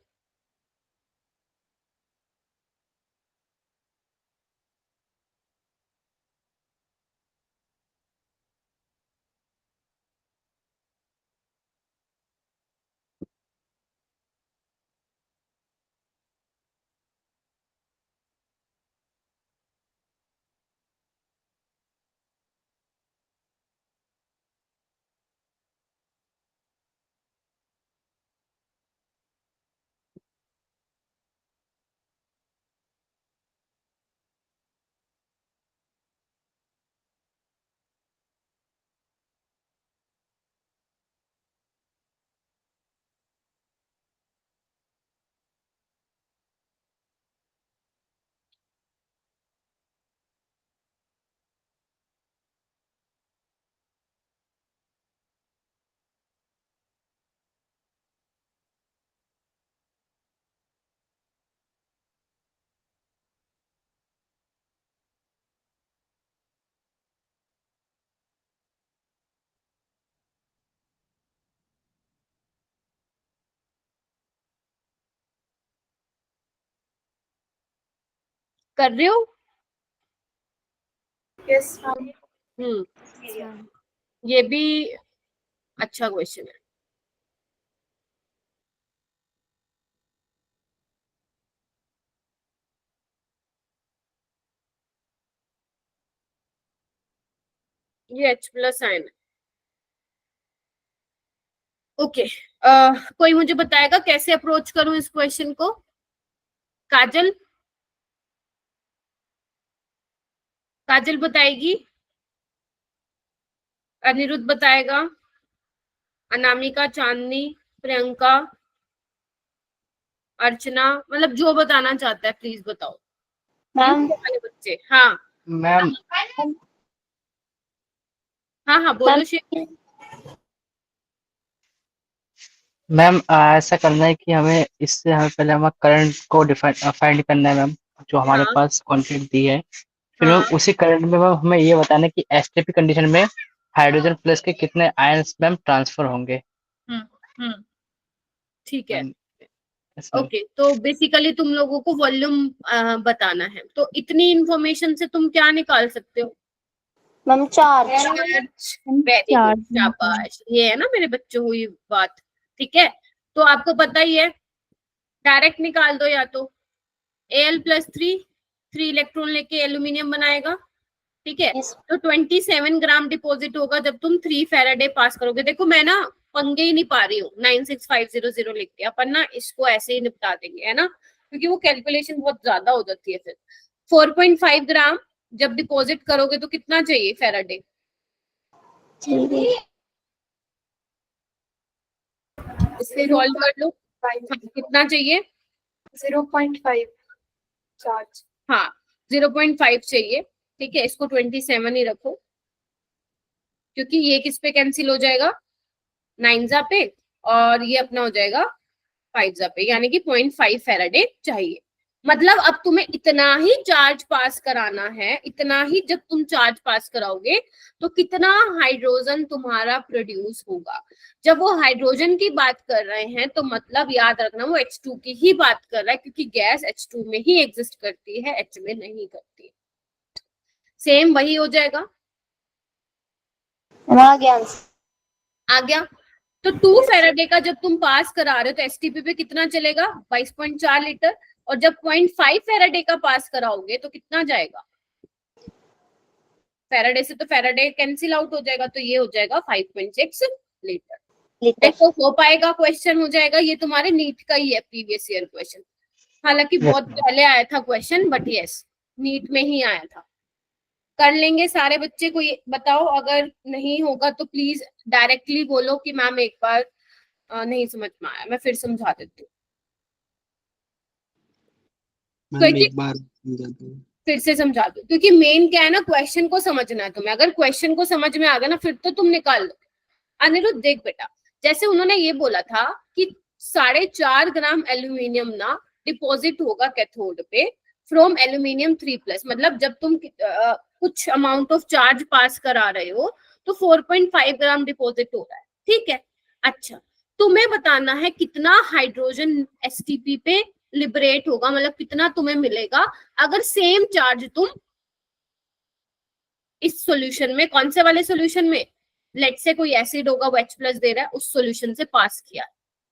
Speaker 1: कर रहे हो?
Speaker 4: Yes ma'am.
Speaker 1: हम्म, ये भी अच्छा क्वेश्चन है। ये H प्लस आयन है। ओके, कोई मुझे बताएगा कैसे अप्रोच करूं इस क्वेश्चन को? काजल, काजल बताएगी, अनिरुद्ध बताएगा, अनामिका, चांदनी, प्रियंका, अर्चना, मतलब जो बताना चाहता है प्लीज बताओ।
Speaker 2: मैम
Speaker 1: यूके वाले बच्चे, हाँ
Speaker 3: मैम
Speaker 1: हाँ हाँ बोलो शेर।
Speaker 3: मैम ऐसा करना है कि हमें इससे हमें पहले हमारा करंट को डिफाइन फाइंड करना है मैम, जो हमारे
Speaker 1: हाँ
Speaker 3: पास क्वांटिटी दी है। फिर मैम
Speaker 1: हाँ
Speaker 3: उसी करंट में मैम हमें ये बताना है कि एसटीपी कंडीशन में हाइड्रोजन प्लस के कितने आयंस मैम ट्रांसफर होंगे।
Speaker 1: हम्म, ठीक है।
Speaker 3: Ma'am yes ma'am.
Speaker 1: ओके, तो बेसिकली तुम लोगों को वॉल्यूम बताना है, तो इतनी इंफॉर्मेशन से तुम क्या निकाल सकते हो?
Speaker 2: Ma'am charge.
Speaker 1: Very good,
Speaker 6: charge ma'am.
Speaker 1: शाबाश, ये है ना मेरे बच्चों हुई बात। ठीक है, तो आपको पता ही है, डायरेक्ट निकाल दो, या तो Al+3 3 इलेक्ट्रॉन लेके एल्यूमिनियम बनाएगा, ठीक है।
Speaker 2: Yes.
Speaker 1: तो 27 ग्राम डिपॉजिट होगा जब तुम 3 फेराडे पास करोगे। देखो मैं ना पंगे ही नहीं पा रही हूँ 96500 लिख के, अपन ना इसको ऐसे ही निपटा देंगे, है ना, क्योंकि वो कैलकुलेशन बहुत ज्यादा हो जाती है फिर। 4.5 ग्राम जब डिपॉजिट करोगे तो कितना चाहिए फेराडे?
Speaker 2: ठीक है।
Speaker 1: इससे सॉल्व कर लो। हाँ, कितना चाहिए?
Speaker 4: 0.5 चार्ज।
Speaker 1: हाँ 0.5 चाहिए, ठीक है। इसको 27 ही रखो, क्योंकि ये किस पे कैंसिल हो जाएगा, 9 पे, और ये अपना हो जाएगा 5 पे, यानी कि 0.5 फेराडे चाहिए। मतलब अब तुम्हें इतना ही चार्ज पास कराना है, इतना ही जब तुम चार्ज पास कराओगे तो कितना हाइड्रोजन तुम्हारा प्रोड्यूस होगा। जब वो हाइड्रोजन की बात कर रहे हैं तो मतलब याद रखना वो H2 की ही बात कर रहा है, क्योंकि गैस H2 में ही एग्जिस्ट करती है, H में नहीं करती। सेम वही हो जाएगा,
Speaker 2: आ गया आंसर।
Speaker 1: आ गया। तो 2 फेराडे का जब तुम पास करा रहे हो तो एसटीपी पे कितना चलेगा, 22.4 लीटर। और जब 0.5 फेराडे का पास कराओगे तो कितना जाएगा? फेराडे से तो फेराडे कैंसिल आउट हो जाएगा, तो ये हो जाएगा 5.6 लीटर। देखो हो पाएगा, क्वेश्चन हो जाएगा। ये तुम्हारे नीट का ही है, प्रीवियस ईयर क्वेश्चन, हालांकि बहुत पहले आया था क्वेश्चन, बट यस नीट में ही आया था। कर लेंगे सारे बच्चे? कोई बताओ, अगर नहीं होगा तो प्लीज डायरेक्टली बोलो कि मैम एक बार नहीं समझ में आया, मैं फिर समझा देती हूँ।
Speaker 5: मैम एक बार समझा दो।
Speaker 1: फिर से समझा दो, क्योंकि मेन क्या है ना, क्वेश्चन को समझना है तुम्हें। अगर क्वेश्चन को समझ में आ गया ना, फिर तो तुम निकाल लो। अनिरुद्ध देख बेटा, जैसे उन्होंने ये बोला था कि 4.5 ग्राम एल्यूमिनियम ना डिपॉजिट होगा कैथोड पे फ्रॉम एल्यूमिनियम 3+, मतलब जब तुम कुछ अमाउंट ऑफ चार्ज पास करा रहे हो तो 4.5 ग्राम डिपॉजिट हो रहा है, ठीक है। अच्छा, तुम्हें बताना है कितना हाइड्रोजन एसटीपी पे लिबरेट होगा, मतलब कितना तुम्हें मिलेगा अगर सेम चार्ज तुम इस सॉल्यूशन में, कौन से वाले सॉल्यूशन में, लेट से कोई एसिड होगा वो H+ दे रहा है, उस सॉल्यूशन से पास किया,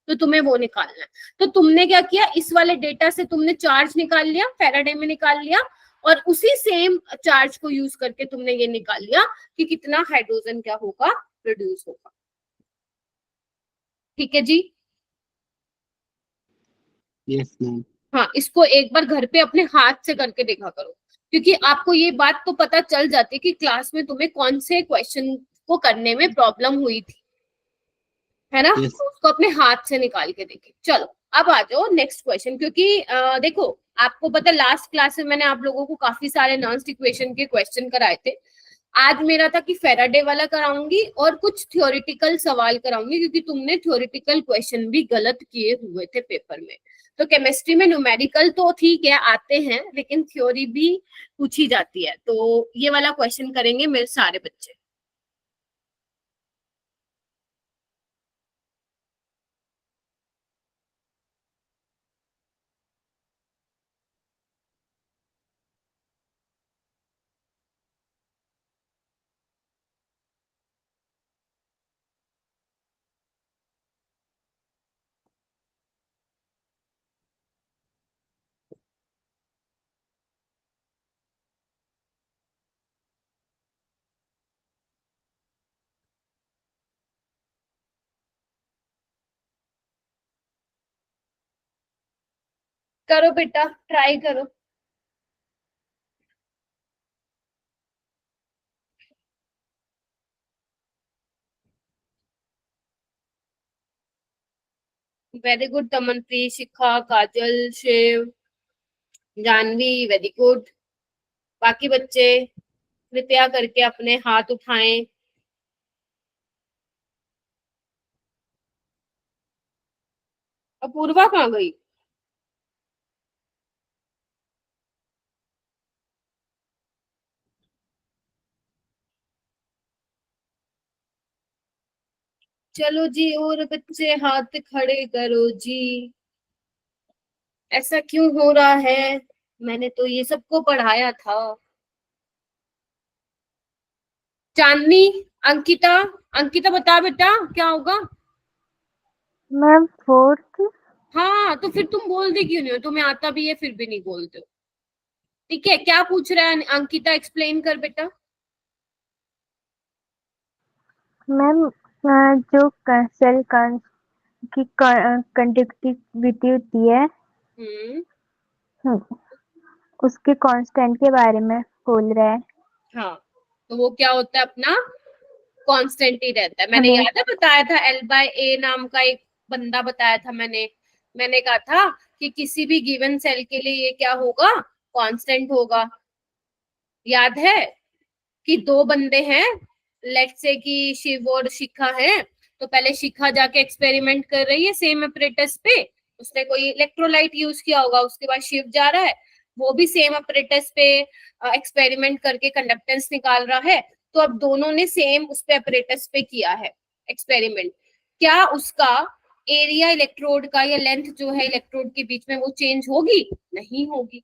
Speaker 1: तो तुम्हें वो निकालना है। तो तुमने क्या किया, इस वाले डेटा से तुमने चार्ज निकाल लिया, फेराडे में निकाल लिया, और उसी सेम चार्ज को यूज करके तुमने ये निकाल लिया कि कितना हाइड्रोजन क्या होगा, प्रोड्यूस होगा। ठीक है जी?
Speaker 5: Yes ma'am.
Speaker 1: हाँ, इसको एक बार घर पे अपने हाथ से करके देखा करो, क्योंकि आपको ये बात तो पता चल जाती है कि क्लास में तुम्हें कौन से क्वेश्चन को करने में प्रॉब्लम हुई थी, है ना?
Speaker 5: Yes.
Speaker 1: तो उसको अपने हाथ से निकाल के देखें। चलो अब आ जाओ नेक्स्ट क्वेश्चन, क्योंकि देखो आपको पता लास्ट क्लास में मैंने आप लोगों को काफी सारे नॉन्स्ट इक्वेशन के क्वेश्चन कराए थे। आज मेरा था कि फेराडे वाला कराऊंगी और कुछ थ्योरेटिकल सवाल कराऊंगी, क्योंकि तुमने थ्योरेटिकल क्वेश्चन भी गलत किए हुए थे पेपर में। तो केमिस्ट्री में न्यूमेरिकल तो ठीक है आते हैं, लेकिन थ्योरी भी पूछी जाती है, तो ये वाला क्वेश्चन करेंगे मेरे सारे बच्चे। करो बेटा, ट्राई करो। वेरी गुड तमनप्रीत, शिखा, काजल, शिव, जानवी, वेरी गुड। बाकी बच्चे कृपया करके अपने हाथ उठाएं। अपूर्वा कहाँ गई? चलो जी, और बच्चे हाथ खड़े करो जी। ऐसा क्यों हो रहा है? मैंने तो ये सबको पढ़ाया था। चांदनी, अंकिता, अंकिता बता बेटा क्या होगा?
Speaker 2: Ma'am 4th।
Speaker 1: हाँ, तो फिर तुम बोल दी क्यों नहीं हो? तुम्हें आता भी है फिर भी नहीं बोलते हो। ठीक है, क्या पूछ रहा है अंकिता, एक्सप्लेन कर बेटा।
Speaker 2: मैम जो सेल की कंडक्टिविटी होती है, उसके कांस्टेंट के बारे में बोल रहा है।
Speaker 1: हाँ, तो वो क्या होता है अपना कांस्टेंट ही रहता है। मैंने याद है बताया था, L/A नाम का एक बंदा बताया था मैंने कहा था कि किसी भी गिवन सेल के लिए ये क्या होगा, कांस्टेंट होगा। याद है कि दो बंदे हैं, लेट्स से कि शिव और शिखा हैं, तो पहले शिखा जाके एक्सपेरिमेंट कर रही है सेम अपरेटस पे, उसने कोई इलेक्ट्रोलाइट यूज किया होगा, उसके बाद शिव जा रहा है, वो भी सेम अपरेटस पे एक्सपेरिमेंट करके कंडक्टेंस निकाल रहा है। तो अब दोनों ने सेम उस पे अपरेटस पे किया है एक्सपेरिमेंट, क्या उसका एरिया इलेक्ट्रोड का या लेंथ जो है इलेक्ट्रोड के बीच में वो चेंज होगी? नहीं होगी।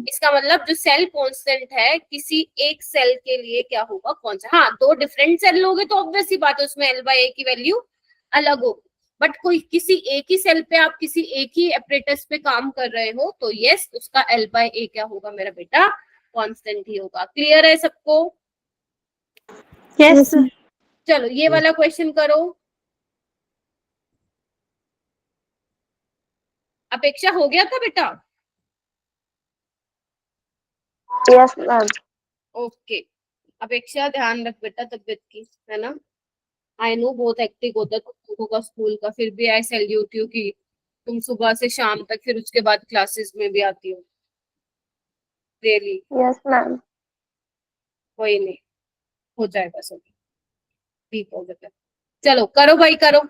Speaker 1: इसका मतलब जो सेल कांस्टेंट है किसी एक सेल के लिए क्या होगा, कौन सा। हाँ, दो डिफरेंट सेल लोगे तो ऑब्वियस ही बात है उसमें L/A की वैल्यू अलग होगी। बट कोई किसी एक ही सेल पे आप किसी एक ही एपरेटस पे काम कर रहे हो तो यस उसका L/A क्या होगा मेरा बेटा, कांस्टेंट ही होगा। क्लियर है सबको?
Speaker 2: यस
Speaker 1: चलो ये वाला क्वेश्चन करो। अपेक्षा हो गया था बेटा?
Speaker 2: Yes ma'am.
Speaker 1: ओके, अपेक्षा ध्यान रख बेटा तबियत की, है ना। आई नो बहुत हेक्टिक होता है तुम लोगों का स्कूल का, फिर भी आई सैल्यूट यू कि तुम सुबह से शाम तक फिर उसके बाद क्लासेस में भी आती हो। Really
Speaker 2: yes ma'am.
Speaker 1: कोई नहीं, हो जाएगा सब, ठीक हो जाएगा। चलो करो भाई करो।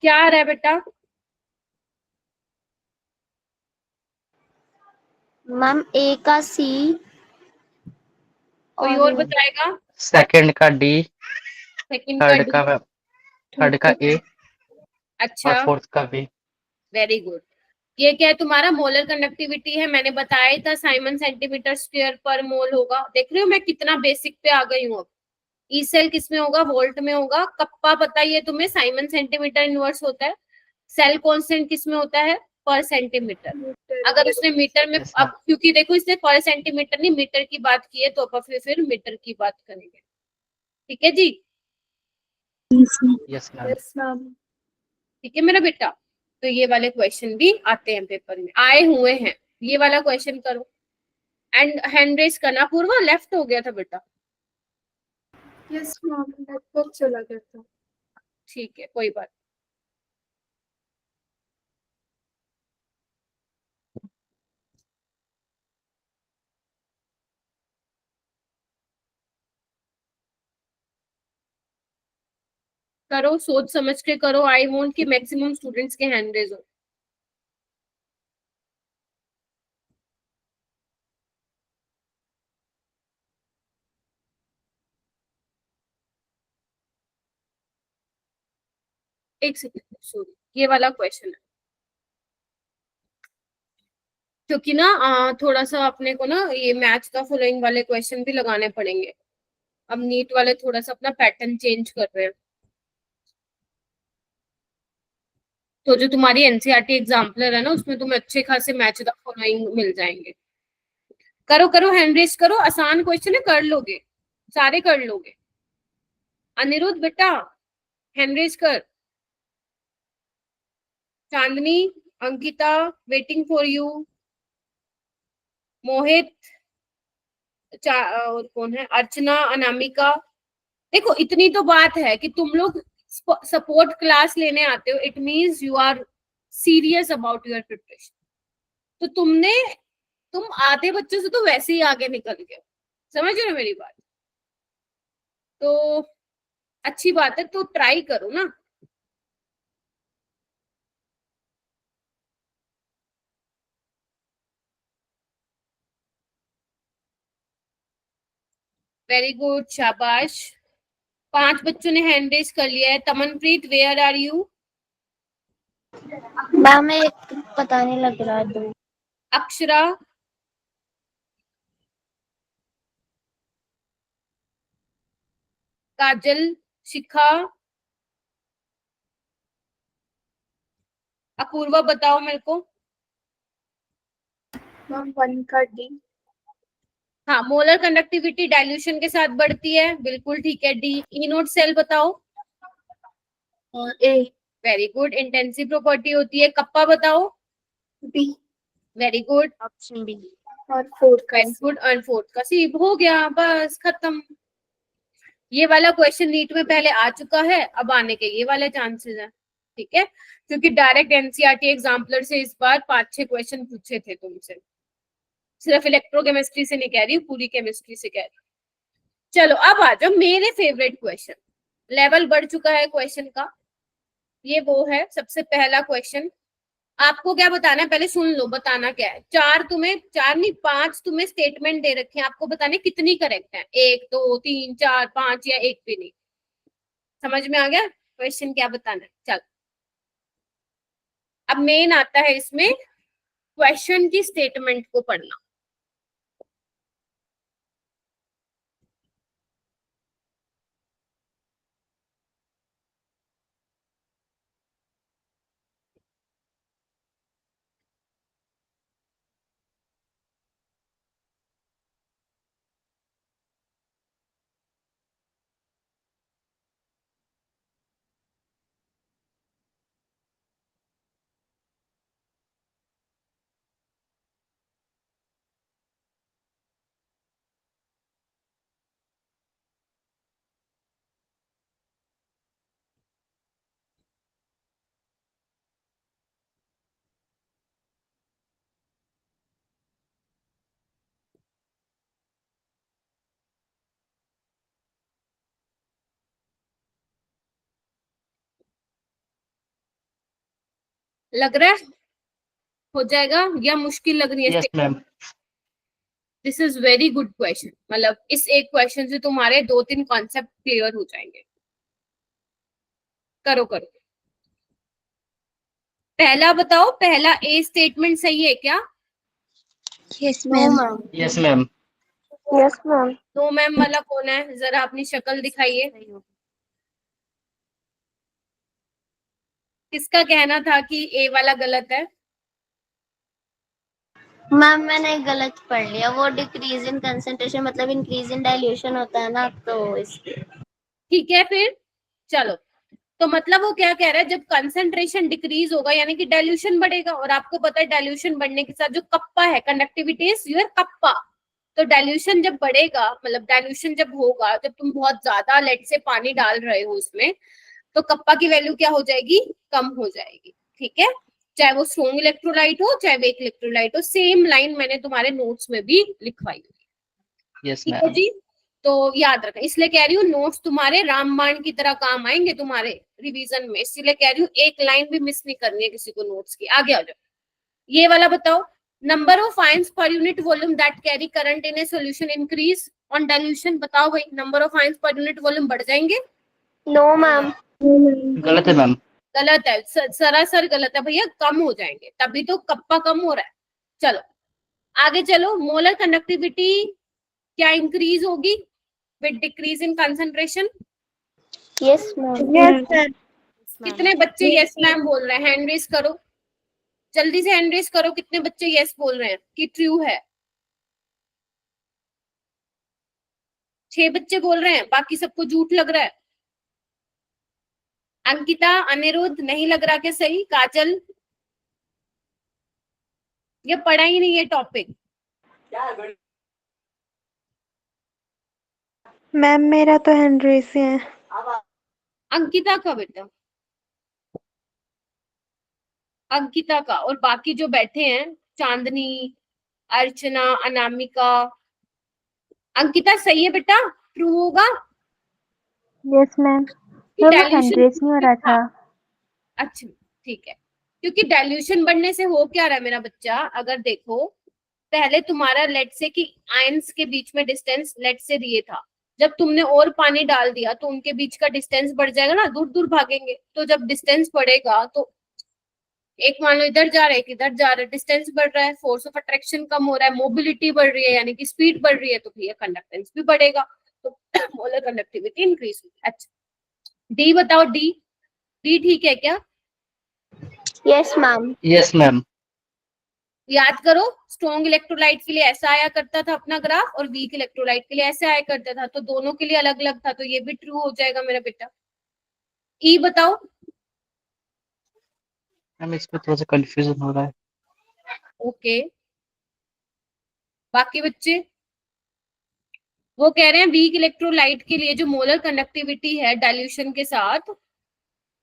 Speaker 1: क्या आ रहा है बेटा?
Speaker 2: मैम ए का सी
Speaker 1: कोई और बताएगा?
Speaker 3: सेकंड का D,
Speaker 1: सेकंड का
Speaker 3: थर्ड
Speaker 1: D,
Speaker 3: का थर्ड का A
Speaker 1: अच्छा
Speaker 3: और फोर्थ का B।
Speaker 1: Very good. ये क्या है तुम्हारा मोलर कंडक्टिविटी है, मैंने बताया ही था साइमन सेंटीमीटर स्क्वायर पर मोल होगा। देख रहे हो मैं कितना बेसिक पे आ गई हूँ अब। ई सेल किस में होगा, वोल्ट में होगा। कप्पा पता ही है तुम्हें, साइमन सेंटीमीटर इनवर्स होता है। सेल कांस्टेंट किस में होता है, पर सेंटीमीटर। अगर उसने मीटर में,
Speaker 3: Yes,
Speaker 1: अब क्योंकि देखो इसने पर सेंटीमीटर नहीं मीटर की बात की है तो अब फिर मीटर की बात करेंगे, ठीक है जी।
Speaker 3: yes ma'am.
Speaker 4: Yes ma'am.
Speaker 1: ठीक है मेरा बेटा, तो ये वाले क्वेश्चन भी आते हैं पेपर में, आए हुए हैं। ये वाला क्वेश्चन करो एंड हैंड रेस करना। पूर्वा लेफ्ट हो गया था बेटा,
Speaker 4: यस मैम, नेटवर्क चला गया था।
Speaker 1: ठीक है कोई बात। करो सोच समझ के करो, आई वांट कि मैक्सिमम स्टूडेंट्स के हैंड रेज हो। एक सेकंड सॉरी, ये वाला क्वेश्चन है क्योंकि ना थोड़ा सा अपने को ना ये मैच का फॉलोइंग वाले क्वेश्चन भी लगाने पड़ेंगे। अब नीट वाले थोड़ा सा अपना पैटर्न चेंज कर रहे हैं, तो जो तुम्हारी एनसीईआरटी एग्जाम्पलर है ना उसमें तुम्हें अच्छे खासे मैच द फॉलोइंग मिल जाएंगे। करो करो हैंड रेस करो, आसान क्वेश्चन है, कर लोगे, सारे कर लोगे। अनिरुद्ध बेटा हैंड रेस कर। चांदनी, अंकिता वेटिंग फॉर यू। मोहित, और कौन है, अर्चना, अनामिका। देखो इतनी तो बात है कि तुम लोग सपोर्ट क्लास लेने आते हो, it means you are serious about your preparation. तो तुम आधे बच्चों से तो वैसे ही आगे निकल गए, समझ रहे हो मेरी बात। तो अच्छी बात है, तो ट्राई करो ना। वेरी गुड, शाबाश। 5 बच्चों ने हैंड रेस कर लिया है। तमनप्रीत, वेयर आर यू?
Speaker 2: मैम एक पता नहीं लग रहा है दो।
Speaker 1: अक्षरा, काजल, शिखा, अपूर्वा बताओ मेरे को।
Speaker 4: मैम 1 का D।
Speaker 1: हाँ, मोलर कंडक्टिविटी डाइल्यूशन के साथ बढ़ती है, बिल्कुल ठीक है। डी। ई नोट सेल बताओ।
Speaker 4: A।
Speaker 1: Very good, intensive property होती है। कप्पा बताओ।
Speaker 4: B
Speaker 1: very good,
Speaker 2: option B.
Speaker 4: और फोर्थ का
Speaker 1: वेरी गुड। और फोर्थ का सी हो गया, बस खत्म। ये वाला क्वेश्चन नीट में पहले आ चुका है, अब आने के ये वाले चांसेस है, ठीक है, क्योंकि डायरेक्ट एनसीईआरटी एग्जाम्पलर से इस बार 5-6 क्वेश्चन पूछे थे तुमसे, सिर्फ इलेक्ट्रोकेमिस्ट्री से नहीं कह रही हूँ, पूरी केमिस्ट्री से कह रही हूँ। चलो अब आ जाओ मेरे फेवरेट क्वेश्चन, लेवल बढ़ चुका है क्वेश्चन का। ये वो है सबसे पहला क्वेश्चन। आपको क्या बताना है, पहले सुन लो, बताना क्या है। चार नहीं 5 तुम्हें स्टेटमेंट दे रखे हैं, आपको बताने कितनी करेक्ट है, 1 2 3 4 5 या एक भी नहीं। समझ में आ गया क्वेश्चन क्या बताना है? चल अब मेन आता है इसमें क्वेश्चन की स्टेटमेंट को पढ़ना। लग रहा है हो जाएगा या मुश्किल लग रही है?
Speaker 3: Yes ma'am.
Speaker 1: This is very good question, मतलब इस एक क्वेश्चन से तुम्हारे 2-3 कॉन्सेप्ट क्लियर हो जाएंगे। करो करो, पहला बताओ, पहला ए स्टेटमेंट सही है क्या?
Speaker 2: Yes ma'am.
Speaker 3: Yes ma'am.
Speaker 2: Yes ma'am.
Speaker 1: No ma'am वाला कौन है, जरा अपनी शक्ल दिखाइए। किसका कहना था कि ए वाला गलत है?
Speaker 2: मैम मैंने गलत पढ़ लिया, वो डिक्रीज इन कंसंट्रेशन मतलब इंक्रीज इन डाइल्यूशन होता है ना, तो इसलिए।
Speaker 1: ठीक है फिर चलो, तो मतलब वो क्या कह रहा है, जब कंसंट्रेशन डिक्रीज होगा यानी कि डाइल्यूशन बढ़ेगा, और आपको पता है डाइल्यूशन बढ़ने के साथ जो कप्पा है, कंडक्टिविटी इज योर कप्पा, तो डाइल्यूशन जब बढ़ेगा, मतलब डाइल्यूशन जब होगा, जब तुम बहुत ज्यादा लेट से पानी डाल रहे हो उसमें, तो कप्पा की वैल्यू क्या हो जाएगी, कम हो जाएगी, ठीक है, चाहे वो स्ट्रॉन्ग इलेक्ट्रोलाइट हो चाहे वीक इलेक्ट्रोलाइट हो। सेम लाइन मैंने तुम्हारे नोट्स में भी लिखवाई हुई,
Speaker 3: यस
Speaker 1: ठीक है
Speaker 3: मैम।
Speaker 1: जी। तो याद रखना, इसलिए कह रही हूँ नोट्स तुम्हारे रामबाण की तरह काम आएंगे तुम्हारे रिवीजन में, इसलिए कह रही हूँ एक लाइन भी मिस नहीं करनी है किसी को नोट्स की। आगे आ जाओ, ये वाला बताओ, number of ions per unit volume that carry current in a solution increase on dilution. बताओ भाई, number of ions per unit volume बढ़ जाएंगे?
Speaker 2: No ma'am.
Speaker 3: गलत है मैम।
Speaker 1: गलत है, सरासर गलत है भैया, कम हो जाएंगे, तभी तो कप्पा कम हो रहा है। चलो आगे चलो, मोलर कंडक्टिविटी क्या इंक्रीज होगी with decrease in concentration?
Speaker 2: Yes ma'am. Yes sir.
Speaker 1: कितने बच्चे यस मैम बोल रहे हैं, हैंड रेज करो, जल्दी से हैंड रेज करो, कितने बच्चे यस बोल रहे हैं कि ट्रू है? 6 बच्चे बोल रहे हैं, बाकी सबको झूठ लग रहा है। अंकिता, अनिरुद्ध, नहीं लग रहा क्या सही? काजल, ये पढ़ा ही नहीं है टॉपिक।
Speaker 7: मैम मेरा तो हैंड रेस है।
Speaker 1: अंकिता का बेटा, अंकिता का, और बाकी जो बैठे हैं, चांदनी, अर्चना, अनामिका। अंकिता सही है बेटा, ट्रू होगा
Speaker 7: यस मैम।
Speaker 1: कि
Speaker 7: वो हैंड
Speaker 1: डाइल्यूशन?
Speaker 7: रेस नहीं हो रहा था।
Speaker 1: अच्छा ठीक है, क्योंकि डाइल्यूशन बढ़ने से हो क्या रहा है मेरा बच्चा, अगर देखो पहले तुम्हारा लेट से कि आयंस के बीच में डिस्टेंस लेट से दिए था, जब तुमने और पानी डाल दिया तो उनके बीच का डिस्टेंस बढ़ जाएगा ना, दूर दूर भागेंगे, तो जब डिस्टेंस बढ़ेगा तो एक मान लो इधर जा रहा है, एक इधर जा रहा है, डिस्टेंस बढ़ रहा है, फोर्स ऑफ अट्रैक्शन कम हो रहा है, मोबिलिटी बढ़ रही है यानी कि स्पीड बढ़ रही है, तो भैया कंडक्टेंस भी बढ़ेगा, तो मोलर कंडक्टिविटी इंक्रीज होगी। अच्छा डी बताओ, डी, डी ठीक है क्या?
Speaker 2: Yes ma'am.
Speaker 3: Yes ma'am.
Speaker 1: याद करो, स्ट्रॉन्ग इलेक्ट्रोलाइट के लिए ऐसा आया करता था अपना ग्राफ, और वीक इलेक्ट्रोलाइट के लिए ऐसे आया करता था, तो दोनों के लिए अलग अलग था, तो ये भी ट्रू हो जाएगा मेरा बेटा। ई बताओ।
Speaker 3: मैम इसमें थोड़ा सा कंफ्यूजन हो रहा है।
Speaker 1: ओके, बाकी बच्चे वो कह रहे हैं वीक इलेक्ट्रोलाइट के लिए जो मोलर कंडक्टिविटी है डाइल्यूशन के साथ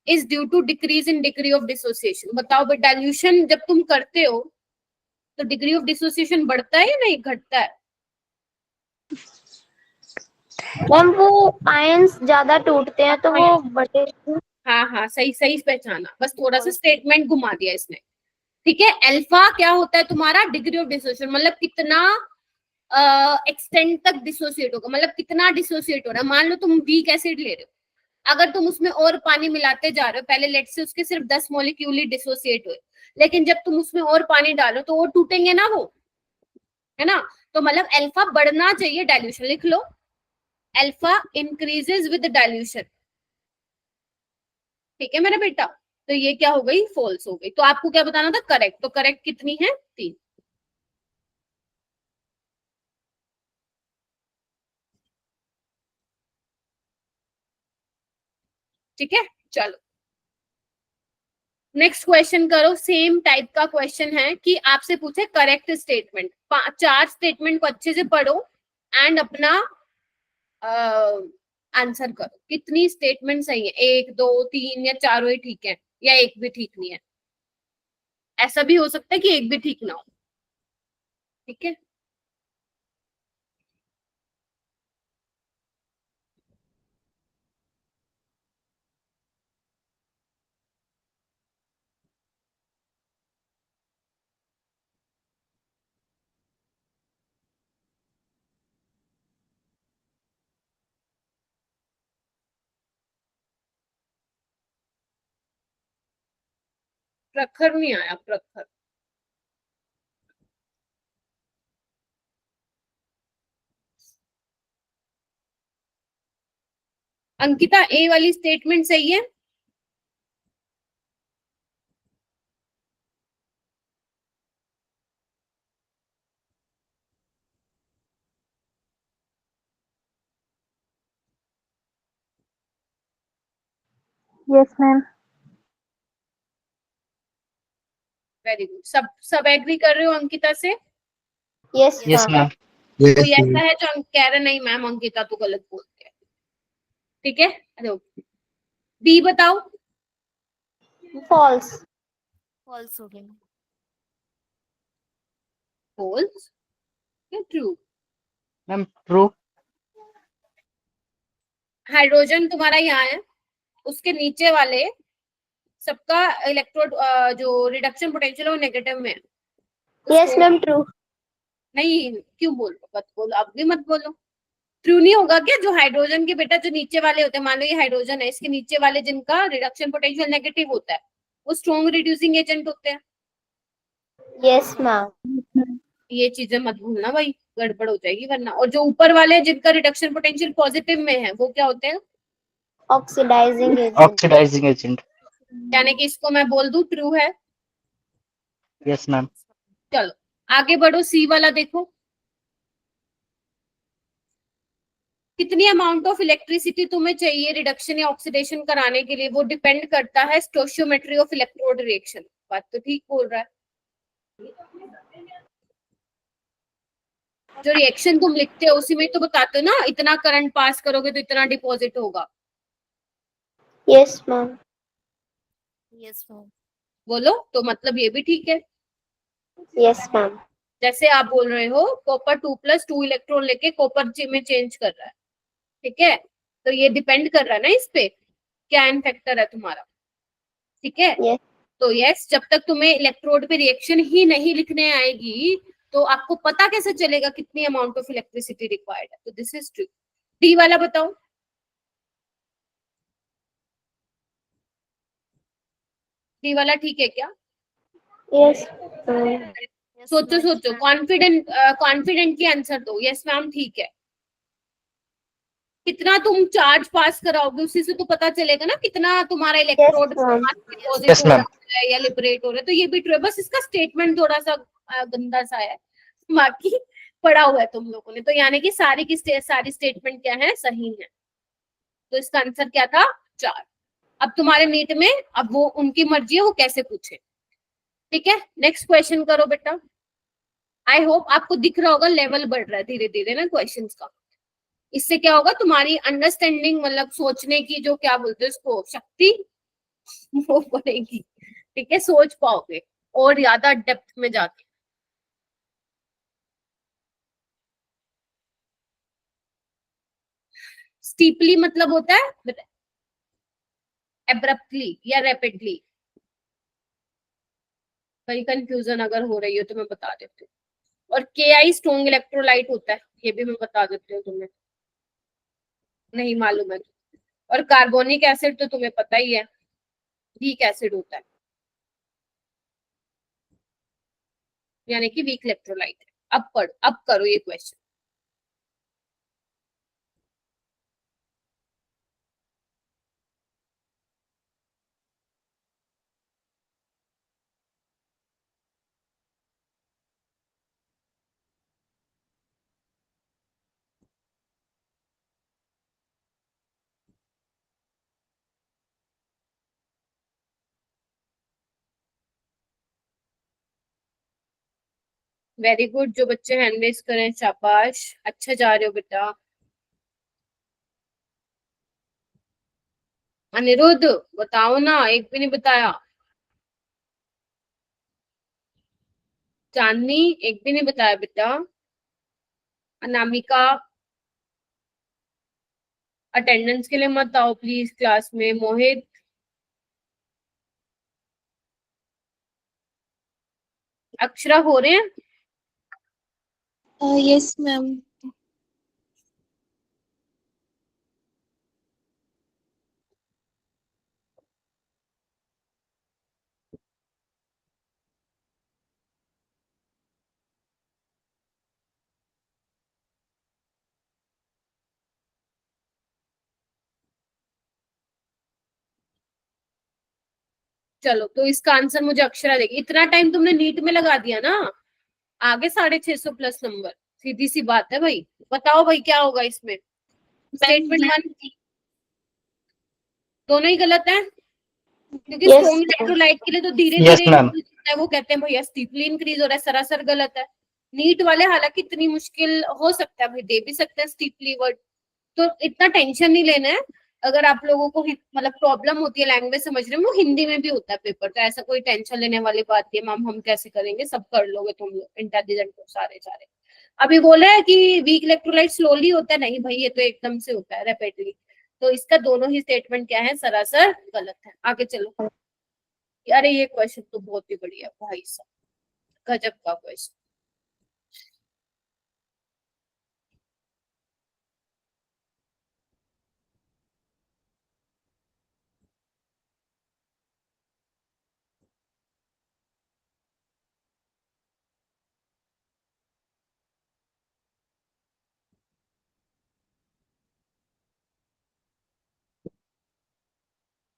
Speaker 1: is due to decrease in degree of dissociation. बताओ भाई, डाइल्यूशन जब तुम करते हो तो डिग्री ऑफ डिसोसिएशन बढ़ता है या नहीं घटता है?
Speaker 2: मैम वो आयंस ज्यादा टूटते हैं तो वो बढ़े।
Speaker 1: हाँ हाँ, सही सही पहचाना, बस थोड़ा सा स्टेटमेंट घुमा दिया इसने। ठीक है, अल्फा क्या होता है तुम्हारा? डिग्री ऑफ डिसोसिएशन, मतलब कितना एक्सटेंड तक डिसोसिएट होगा, मतलब कितना डिसोसिएट हो रहा है। मान लो तुम वीक एसिड ले रहे हो, अगर तुम उसमें और पानी मिलाते जा रहे हो, पहले लेट से उसके सिर्फ 10 मॉलिक्यूल ही डिसोसिएट हुए, लेकिन जब तुम उसमें और पानी डालो तो वो टूटेंगे ना, वो है ना। तो मतलब अल्फा बढ़ना चाहिए, डाइल्यूशन लिख लो, अल्फा इंक्रीजेस विद डाइल्यूशन। ठीक है मेरा बेटा, तो ये क्या हो गई? फॉल्स हो गई। तो आपको क्या बताना था? करेक्ट। तो करेक्ट कितनी है? 3। ठीक है, चलो नेक्स्ट क्वेश्चन करो। सेम टाइप का क्वेश्चन है कि आपसे पूछे करेक्ट स्टेटमेंट। 4 स्टेटमेंट को अच्छे से पढ़ो एंड अपना आंसर करो। कितनी स्टेटमेंट सही है? 1 2 3 या चारों ही ठीक है, या एक भी ठीक नहीं है? ऐसा भी हो सकता है कि एक भी ठीक ना हो। ठीक है, प्रखर नहीं आया, प्रखर। अंकिता, ए वाली स्टेटमेंट सही है?
Speaker 7: Yes ma'am.
Speaker 1: Very good. सब एग्री कर रहे हो अंकिता से?
Speaker 2: Yes
Speaker 3: yes
Speaker 2: ma'am.
Speaker 3: मैम।
Speaker 1: कोई ऐसा है जो कह रहे नहीं मैम अंकिता तो गलत बोलते हैं? ठीक है, अरे बी बताओ।
Speaker 2: फॉल्स।
Speaker 8: फॉल्स हो गया।
Speaker 1: फॉल्स या ट्रू?
Speaker 3: Ma'am true.
Speaker 1: हाइड्रोजन तुम्हारा यहाँ है, उसके नीचे वाले सबका इलेक्ट्रोड जो रिडक्शन पोटेंशियल है वो नेगेटिव में है।
Speaker 2: Yes ma'am true.
Speaker 1: नहीं, क्यों बोल रहे हो? मत बोलो, अब भी मत बोलो। ट्रू नहीं होगा क्या? जो हाइड्रोजन के बेटा जो नीचे वाले होते हैं, मान लो ये हाइड्रोजन है, इसके नीचे वाले जिनका रिडक्शन पोटेंशियल नेगेटिव होता है वो स्ट्रॉन्ग रिड्यूसिंग एजेंट होते हैं।
Speaker 2: Yes ma'am.
Speaker 1: ये चीजें मत भूलना भाई, गड़बड़ हो जाएगी वरना। और जो ऊपर वाले जिनका रिडक्शन पोटेंशियल पॉजिटिव में है वो क्या होते हैं?
Speaker 2: Oxidising agent.
Speaker 3: Oxidising agent.
Speaker 1: यानी कि इसको मैं बोल दूं ट्रू है।
Speaker 3: Yes ma'am.
Speaker 1: चलो आगे बढ़ो, सी वाला देखो। कितनी अमाउंट ऑफ इलेक्ट्रिसिटी तुम्हें चाहिए रिडक्शन या ऑक्सीडेशन कराने के लिए? वो डिपेंड करता है स्टोशियोमेट्री ऑफ इलेक्ट्रोड रिएक्शन। बात तो ठीक बोल रहा है। जो रिएक्शन तुम लिखते हो उसी में तो बताते हो ना, इतना करंट पास करोगे तो इतना डिपॉजिट होगा।
Speaker 2: Yes ma'am.
Speaker 8: Yes ma'am.
Speaker 1: बोलो, तो मतलब ये भी ठीक है।
Speaker 2: Yes ma'am.
Speaker 1: जैसे आप बोल रहे हो कॉपर 2+2 इलेक्ट्रॉन लेके कॉपर में चेंज कर रहा है, ठीक है, तो ये डिपेंड कर रहा है ना इस पे क्या एन फैक्टर है तुम्हारा। ठीक है,
Speaker 2: Yes.
Speaker 1: तो यस, जब तक तुम्हें इलेक्ट्रोड पे रिएक्शन ही नहीं लिखने आएगी तो आपको पता कैसे चलेगा कितनी अमाउंट ऑफ इलेक्ट्रिसिटी रिक्वायर्ड है? तो दिस इज ट्रू। डी वाला बताओ। डी वाला ठीक है क्या?
Speaker 2: यस।
Speaker 1: सोचो सोचो, कॉन्फिडेंटली आंसर दो। यस मैम ठीक है। कितना तुम चार्ज पास कराओगे उसी से तो पता चलेगा ना कितना तुम्हारा इलेक्ट्रोड
Speaker 3: Yes, ma'am.
Speaker 1: है या लिबरेट हो रहा है। तो ये भी ट्रू है, बस इसका स्टेटमेंट थोड़ा सा गंदा सा है, बाकी पढ़ा हुआ है तुम लोगों ने। तो यानी कि सारी स्टेटमेंट क्या है? सही है। तो इसका आंसर क्या था? 4। अब तुम्हारे नीट में अब वो उनकी मर्जी है वो कैसे पूछे। ठीक है, नेक्स्ट क्वेश्चन करो बेटा। आई होप आपको दिख रहा होगा लेवल बढ़ रहा है धीरे धीरे ना क्वेश्चंस का। इससे क्या होगा, तुम्हारी अंडरस्टैंडिंग मतलब सोचने की जो क्या बोलते हैं उसको शक्ति वो बढ़ेगी। ठीक है, सोच पाओगे और ज्यादा डेप्थ में जाके। स्टीपली मतलब होता है एब्रप्टली या रैपिडली। कहीं कंफ्यूजन अगर हो रही हो तो मैं बता देती हूँ। और के आई स्ट्रॉन्ग इलेक्ट्रोलाइट होता है, ये भी मैं बता देती हूँ, तुम्हें नहीं मालूम है। और कार्बोनिक एसिड तो तुम्हें पता ही है, वीक एसिड होता है, यानी कि वीक इलेक्ट्रोलाइट है। अब पढ़ो, अब करो ये क्वेश्चन। वेरी गुड, जो बच्चे हैंड रेस करें शाबाश, अच्छा जा रहे हो बेटा। अनिरुद्ध बताओ ना, एक भी नहीं बताया। चांदनी एक भी नहीं बताया बेटा। अनामिका अटेंडेंस के लिए मत आओ प्लीज क्लास में। मोहित, अक्षरा हो रहे हैं?
Speaker 2: Yes ma'am.
Speaker 1: चलो, तो इसका आंसर मुझे अक्षरा देगी। इतना टाइम तुमने नीट में लगा दिया ना, आगे 650 प्लस नंबर, सीधी सी बात है भाई। बताओ भाई क्या होगा इसमें। स्टेटमेंट 1 दोनों ही गलत है, क्योंकि
Speaker 2: यस
Speaker 1: स्ट्रॉन्ग इलेक्ट्रोलाइट के लिए तो धीरे
Speaker 3: यस
Speaker 1: धीरे
Speaker 3: मैम।
Speaker 1: इंक्रीज होता है, वो कहते हैं भैया स्टीपली इंक्रीज हो रहा है, सरासर गलत है। नीट वाले हालांकि इतनी मुश्किल हो सकता है भाई, दे भी सकते हैं स्टीपली वर्ड, तो इतना टेंशन नहीं लेना है। अगर आप लोगों को मतलब प्रॉब्लम होती है लैंग्वेज समझने में, वो हिंदी में भी होता है पेपर, तो ऐसा कोई टेंशन लेने वाली बात नहीं है। मैम हम कैसे करेंगे, सब कर लोगे तुम लोग, इंटेलिजेंट हो सारे सारे। अभी बोला है कि वीक इलेक्ट्रोलाइट स्लोली होता है, नहीं भाई ये तो एकदम से होता है रैपिडली। तो इसका दोनों ही स्टेटमेंट क्या है, सरासर गलत है। आगे चलो। अरे ये क्वेश्चन तो बहुत ही बढ़िया भाई साहब, गजब का क्वेश्चन।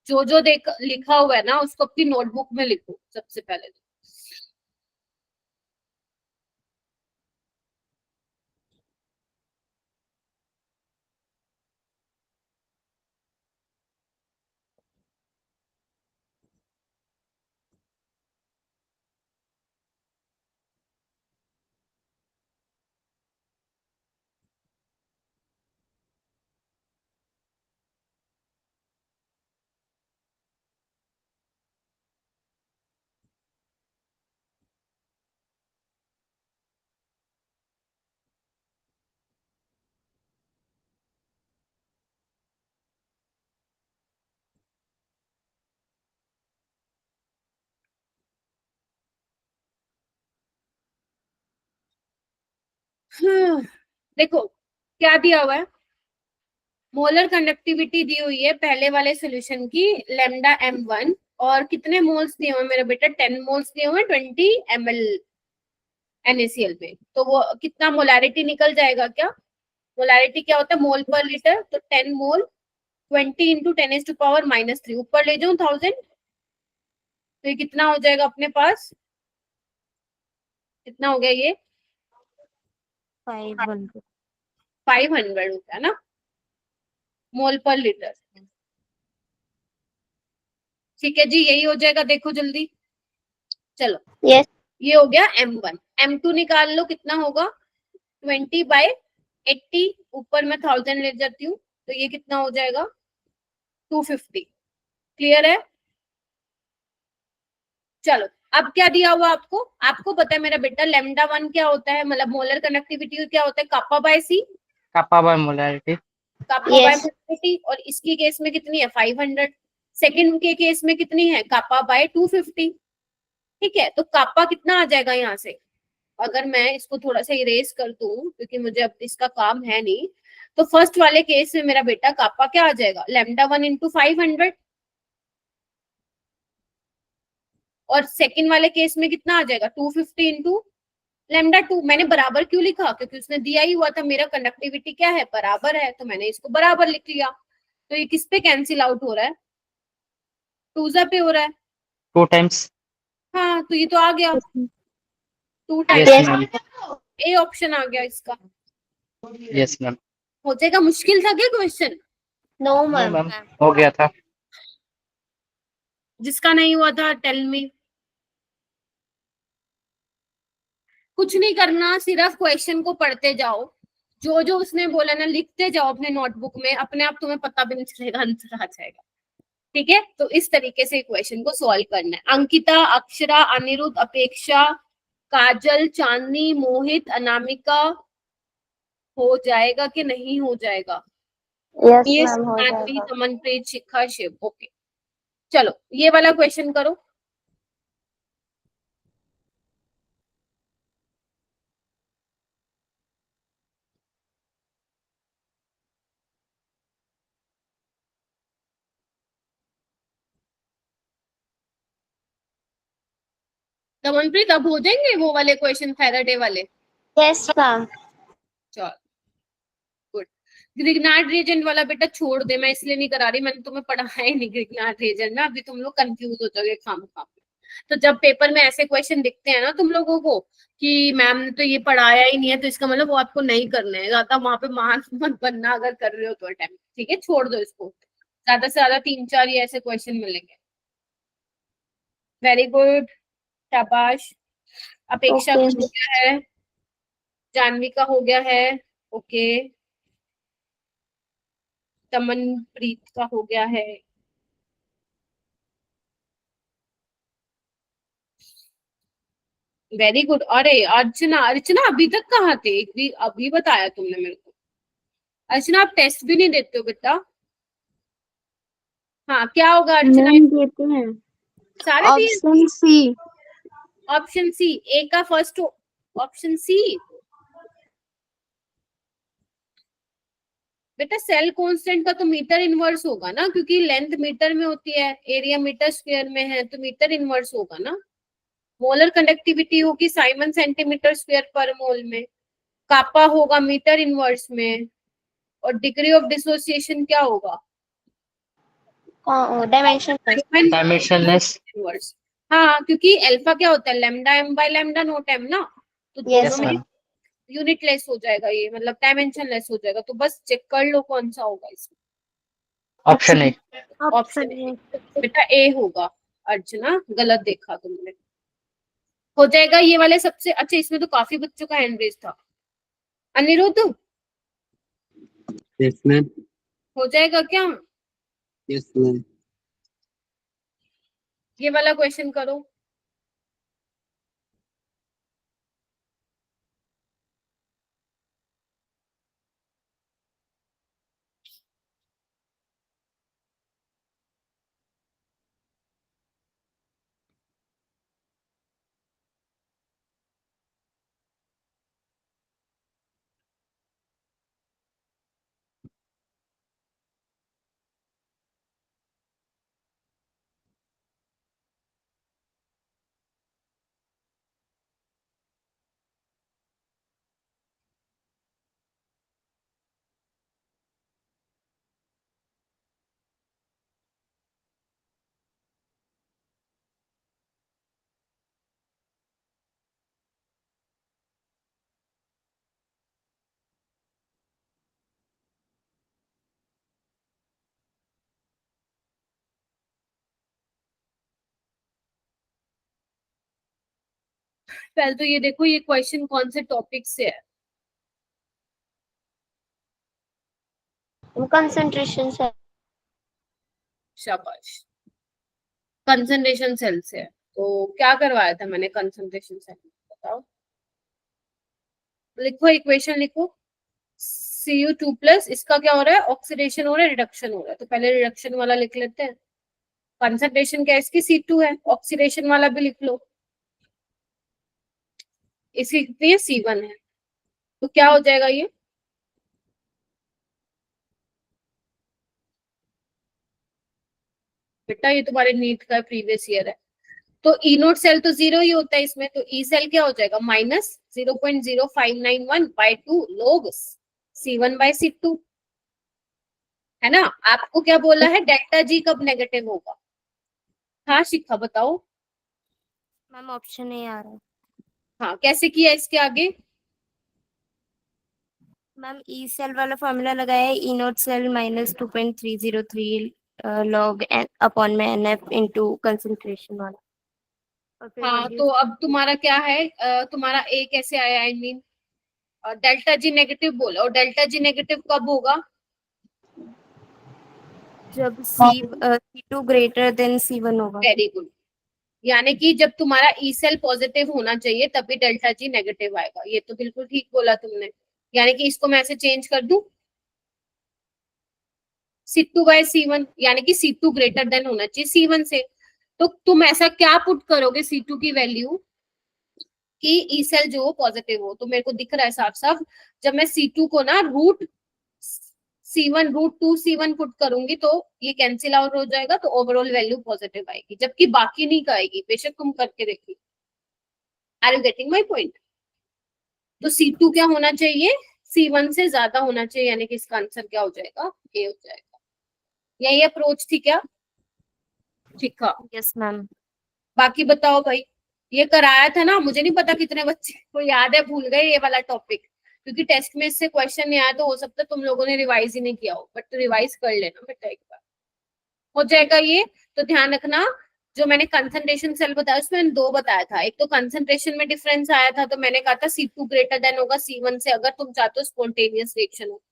Speaker 1: जो देख लिखा हुआ है ना उसको अपनी नोटबुक में लिखो सबसे पहले। देखो क्या दिया हुआ है, मोलर कंडक्टिविटी दी हुई है पहले वाले सॉल्यूशन की λm1, और कितने मोल्स दिए हुए मेरे बेटा, 10 मोल्स दिए हुए 20 ml NaCl में। तो वो कितना मोलारिटी निकल जाएगा क्या, मोलारिटी क्या होता है मोल पर लीटर, तो 10 मोल 20 इंटू 10⁻³ ऊपर ले जाऊं 1000, तो ये कितना हो जाएगा अपने पास, कितना हो गया ये
Speaker 8: 500.
Speaker 1: 500 होता है ना मोल पर लीटर। ठीक है जी, यही हो जाएगा, देखो जल्दी। चलो
Speaker 2: यस
Speaker 1: ये हो गया M1। M2 निकाल लो, कितना होगा 20/80, ऊपर मैं 1000 ले जाती हूँ तो ये कितना हो जाएगा 250। क्लियर है? चलो अब क्या दिया हुआ आपको, आपको पता है मेरा बेटा लेमडा 1 क्या होता है, मतलब मोलर कंडक्टिविटी क्या होता है, kappa by C,
Speaker 3: kappa by molarity।
Speaker 1: Kappa by
Speaker 2: yes
Speaker 1: molarity, और इसकी केस में कितनी है 500। सेकंड के केस में कितनी है कापा बाय 250। ठीक है, तो कापा कितना आ जाएगा यहाँ से, अगर मैं इसको थोड़ा सा इरेज कर दूं क्योंकि मुझे अब इसका काम है नहीं, तो फर्स्ट वाले केस में मेरा बेटा कापा क्या आ जाएगा लेमडा 1 इंटू 500, और सेकंड वाले केस में कितना आ जाएगा 250 इंटू लेमडा 2। मैंने बराबर क्यों लिखा, क्योंकि उसने दिया ही हुआ था मेरा कंडक्टिविटी क्या है बराबर है, तो मैंने इसको बराबर लिख लिया। तो ये किस पे कैंसिल आउट हो रहा है, टूजा पे हो रहा है।
Speaker 3: 2 times।
Speaker 1: हाँ तो ये तो आ गया 2
Speaker 3: yes
Speaker 1: times,
Speaker 3: ma'am।
Speaker 1: A option आ गया इसका।
Speaker 3: yes ma'am।
Speaker 1: हो जाएगा, मुश्किल था क्या question?
Speaker 2: No
Speaker 3: no
Speaker 2: ma'am
Speaker 3: ma'am, हो गया था।
Speaker 1: जिसका नहीं हुआ था टेल मी। कुछ नहीं करना, सिर्फ क्वेश्चन को पढ़ते जाओ, जो जो उसने बोला ना लिखते जाओ अपने नोटबुक में, अपने आप तुम्हें पता भी नहीं चलेगा, आंसर आ जाएगा। ठीक है, तो इस तरीके से क्वेश्चन को सॉल्व करना है। अंकिता, अक्षरा, अनिरुद्ध, अपेक्षा, काजल, चांदनी, मोहित, अनामिका, हो जाएगा कि नहीं हो जाएगा?
Speaker 2: यस
Speaker 1: ये
Speaker 2: मैम हो
Speaker 1: सानवी,
Speaker 2: जाएगा
Speaker 1: समनप्रीत, शिखा, शिव। ओके चलो ये वाला क्वेश्चन करो। समनप्रीत अब हो जाएंगे वो वाले क्वेश्चन फैराडे वाले?
Speaker 2: यस मैम
Speaker 1: चलो गुड। ग्रिग्नार्ड रिएजेंट वाला बेटा छोड़ दे, मैं इसलिए नहीं करा रही, मैंने तुम्हें पढ़ाया ही नहीं ग्रिग्नार्ड रिएजेंट ना, अभी तुम लोग कंफ्यूज हो जाओगे खाम। तो जब पेपर में ऐसे क्वेश्चन दिखते हैं ना तुम लोगों को कि मैम ने तो ये पढ़ाया ही नहीं है, तो इसका मतलब वो आपको नहीं करना है ज्यादा, वहां पे महान मत बनना अगर कर रहे हो तो अटेम्प्ट। ठीक है, छोड़ दो इसको, ज्यादा से ज्यादा 3-4 ही ऐसे क्वेश्चन मिलेंगे। वेरी गुड, शाबाश। अपेक्षा
Speaker 2: ओके
Speaker 1: का हो गया है, जानवी का हो गया है, ओके, तमनप्रीत का हो गया है, वेरी गुड। अरे अर्चना, अर्चना अभी तक कहाँ थे, एक भी अभी बताया तुमने मेरे को। अर्चना आप टेस्ट भी नहीं देते हो बेटा? हाँ क्या होगा अर्चना,
Speaker 2: मैम देते हैं
Speaker 1: सारे दिए?
Speaker 2: ऑप्शन सी
Speaker 1: ऑप्शन सी, ए का फर्स्ट ऑप्शन सी। बेटा सेल कांस्टेंट का तो मीटर इनवर्स होगा ना, क्योंकि लेंथ मीटर में होती है, एरिया मीटर स्क्वायर में है, तो मीटर इनवर्स होगा ना। मोलर कंडक्टिविटी होगी साइमन सेंटीमीटर स्क्वायर पर मोल में, कापा होगा मीटर इनवर्स में, और डिग्री ऑफ डिसोसिएशन क्या होगा
Speaker 2: डायमेंशन
Speaker 1: साइमन
Speaker 3: dimensionless।
Speaker 1: इनवर्स। हाँ क्योंकि अल्फा क्या होता है lambda M by lambda naught M ना, तो दोनों
Speaker 3: yes
Speaker 1: में
Speaker 3: ma'am।
Speaker 1: यूनिट लेस हो जाएगा, ये मतलब डायमेंशन लेस हो जाएगा, तो बस चेक कर लो कौन सा होगा इसमें।
Speaker 3: option A।
Speaker 1: ऑप्शन बेटा ए होगा। अर्चना गलत देखा तुमने, हो जाएगा ये वाले सबसे अच्छा, इसमें तो काफी बच्चों का हैंड रेज था। Aniruddh
Speaker 5: yes ma'am.
Speaker 1: हो जाएगा क्या?
Speaker 5: Yes ma'am.
Speaker 1: ये वाला क्वेश्चन करो। पहले तो ये देखो ये क्वेश्चन कौन से टॉपिक से है।
Speaker 2: कंसंट्रेशन से।
Speaker 1: शाबाश, कंसंट्रेशन सेल से है। तो क्या करवाया था मैंने कंसंट्रेशन सेल में, बताओ। लिखो इक्वेशन लिखो, Cu2+, इसका क्या हो रहा है, ऑक्सीडेशन हो रहा है, रिडक्शन हो रहा है। तो पहले रिडक्शन वाला लिख लेते हैं। कंसंट्रेशन क्या है इसकी, C2 है, ऑक्सीडेशन वाला भी लिख लो, इसकी कितनी है, C1 है। तो क्या हो जाएगा ये, बेटा ये तुम्हारे नीट का प्रीवियस ईयर है। तो ई नोट सेल तो 0 ही होता है इसमें, तो ई सेल क्या हो जाएगा, -0.0591/2 log C1/C2, है ना। आपको क्या बोला है, डेल्टा जी कब नेगेटिव होगा। हाँ शिखा बताओ।
Speaker 8: मैम ऑप्शन नहीं आ रहा।
Speaker 1: हाँ कैसे किया इसके आगे,
Speaker 8: मैम ई सेल वाला फॉर्मूला लगाया है, ई नोट सेल -2.303 log अपॉन में NF इंटू कंसंट्रेशन वाला। और फिर
Speaker 1: हाँ तो अब तुम्हारा क्या है, तुम्हारा ए कैसे आया, I mean delta G negative बोला, और डेल्टा जी नेगेटिव कब होगा,
Speaker 8: जब C2 ग्रेटर देन C1 होगा।
Speaker 1: वेरी गुड, यानी कि जब तुम्हारा ई सेल पॉजिटिव होना चाहिए तभी डेल्टा जी नेगेटिव आएगा। ये तो बिल्कुल ठीक बोला तुमने, यानी कि इसको मैं ऐसे चेंज कर दूं, C2/C1, यानी कि C2 ग्रेटर देन होना चाहिए C1 से। तो तुम ऐसा क्या पुट करोगे C2 की वैल्यू कि ई सेल जो पॉजिटिव हो, तो मेरे को दिख रहा है साफ साफ, जब मैं C2 को ना √2C1 पुट करूंगी तो ये कैंसिल आउट हो जाएगा, तो ओवरऑल वैल्यू पॉजिटिव आएगी, जबकि बाकी नहीं का आएगी, बेशक तुम करके देखिए। Are you getting my point. तो C2 क्या होना चाहिए, C1 से ज्यादा होना चाहिए, यानी कि इसका आंसर क्या हो जाएगा, ए हो जाएगा। यही अप्रोच थी क्या, ठीक है।
Speaker 8: Yes ma'am.
Speaker 1: बाकी बताओ भाई, ये कराया था ना, मुझे नहीं पता कितने बच्चे को याद है, भूल गए ये वाला टॉपिक, क्योंकि टेस्ट में इससे क्वेश्चन नहीं आया, तो हो सकता है तुम लोगों ने रिवाइज ही नहीं किया हो, बट रिवाइज कर लेना बेटा एक बार, हो जाएगा ये। तो ध्यान रखना, जो मैंने कंसंट्रेशन सेल बताया उसमें मैंने 2 बताया था, एक तो कंसंट्रेशन में डिफरेंस आया था, तो मैंने कहा था C2 ग्रेटर देन होगा C1 से, अगर तुम चाहते हो स्पॉन्टेनियस रिएक्शन हो।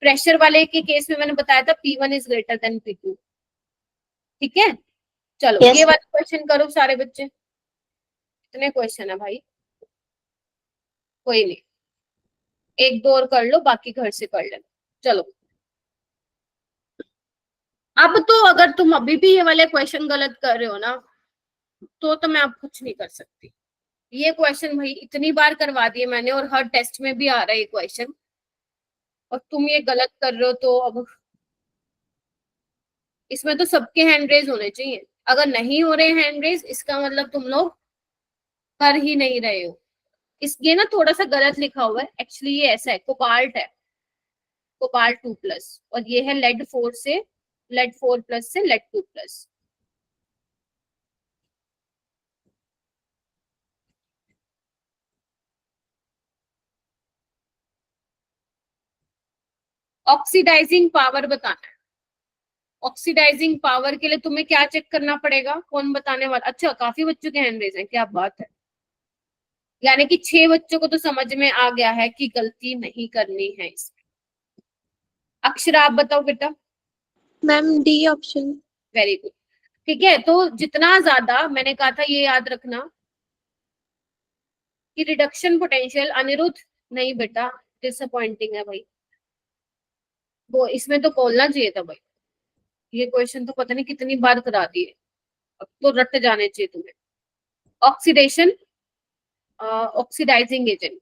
Speaker 1: प्रेशर वाले के केस में मैंने बताया था P1 is greater than P2, ठीक है। चलो
Speaker 2: Yes.
Speaker 1: ये वाला क्वेश्चन करो सारे बच्चे, कितने क्वेश्चन है भाई, कोई नहीं, 1-2 और कर लो, बाकी घर से कर लेना। चलो अब तो अगर तुम अभी भी ये वाले क्वेश्चन गलत कर रहे हो ना, तो मैं अब कुछ नहीं कर सकती। ये क्वेश्चन भाई इतनी बार करवा दिए मैंने, और हर टेस्ट में भी आ रहा है ये क्वेश्चन, और तुम ये गलत कर रहे हो, तो अब इसमें तो सबके हैंड रेज होने चाहिए। अगर नहीं हो रहे हैंड रेज, इसका मतलब तुम लोग कर ही नहीं रहे हो। ये ना थोड़ा सा गलत लिखा हुआ है, एक्चुअली ये ऐसा है, कोबाल्ट है, कोबाल्ट 2+, और ये है लेड 4+ से लेड 2+। ऑक्सीडाइजिंग पावर बताना है। ऑक्सीडाइजिंग पावर के लिए तुम्हें क्या चेक करना पड़ेगा, कौन बताने वाला, अच्छा काफी बच्चों के हैंड रेज हैं, क्या बात है, यानी कि 6 बच्चों को तो समझ में आ गया है कि गलती नहीं करनी है इसमें। अक्षरा आप बताओ बेटा।
Speaker 7: Ma'am D option.
Speaker 1: Very good, ठीक है। तो जितना ज्यादा, मैंने कहा था ये याद रखना कि रिडक्शन पोटेंशियल, अनिरुद्ध नहीं बेटा, डिसअपॉइंटिंग है भाई, वो इसमें तो बोलना चाहिए था भाई, ये क्वेश्चन तो पता नहीं कितनी बार करा दिए, अब तो रट जाने चाहिए तुम्हें। ऑक्सीडेशन, ऑक्सीडाइजिंग एजेंट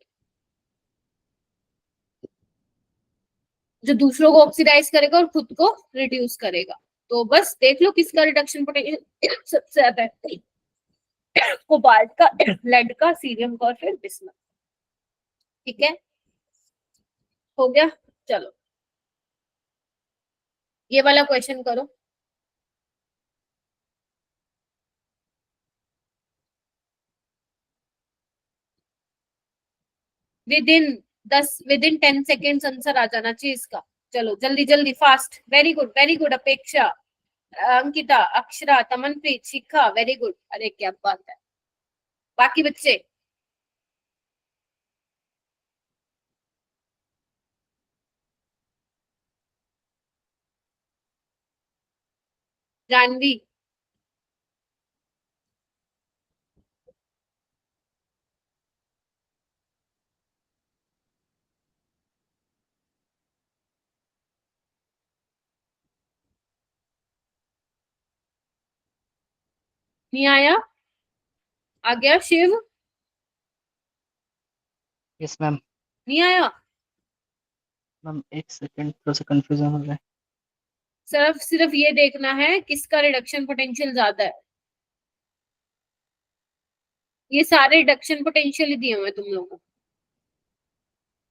Speaker 1: जो दूसरों को ऑक्सीडाइज करेगा और खुद को रिड्यूस करेगा। तो बस देख लो किसका रिडक्शन पोटेंशियल सबसे ज्यादा है, कोबाल्ट का, लेड का, सीरियम का, और फिर बिस्मथ, ठीक है, हो गया। चलो ये वाला क्वेश्चन करो। विद इन 10 सेकेंड्स आंसर आ जाना चाहिए इसका। चलो जल्दी जल्दी फास्ट, वेरी गुड अपेक्षा, अंकिता, अक्षरा, तमनप्रीत, शिखा, वेरी गुड, अरे क्या बात है। बाकी बच्चे जानवी, नहीं आया? आ गया शिव?
Speaker 3: Yes ma'am.
Speaker 1: नहीं आया?
Speaker 3: मैम एक सेकंड, थोड़ा सा कंफ्यूजन हो रहा है।
Speaker 1: सिर्फ ये देखना है किसका रिडक्शन पोटेंशियल ज्यादा है। ये सारे रिडक्शन पोटेंशियल ही दिए हुए हैं तुम लोगों को,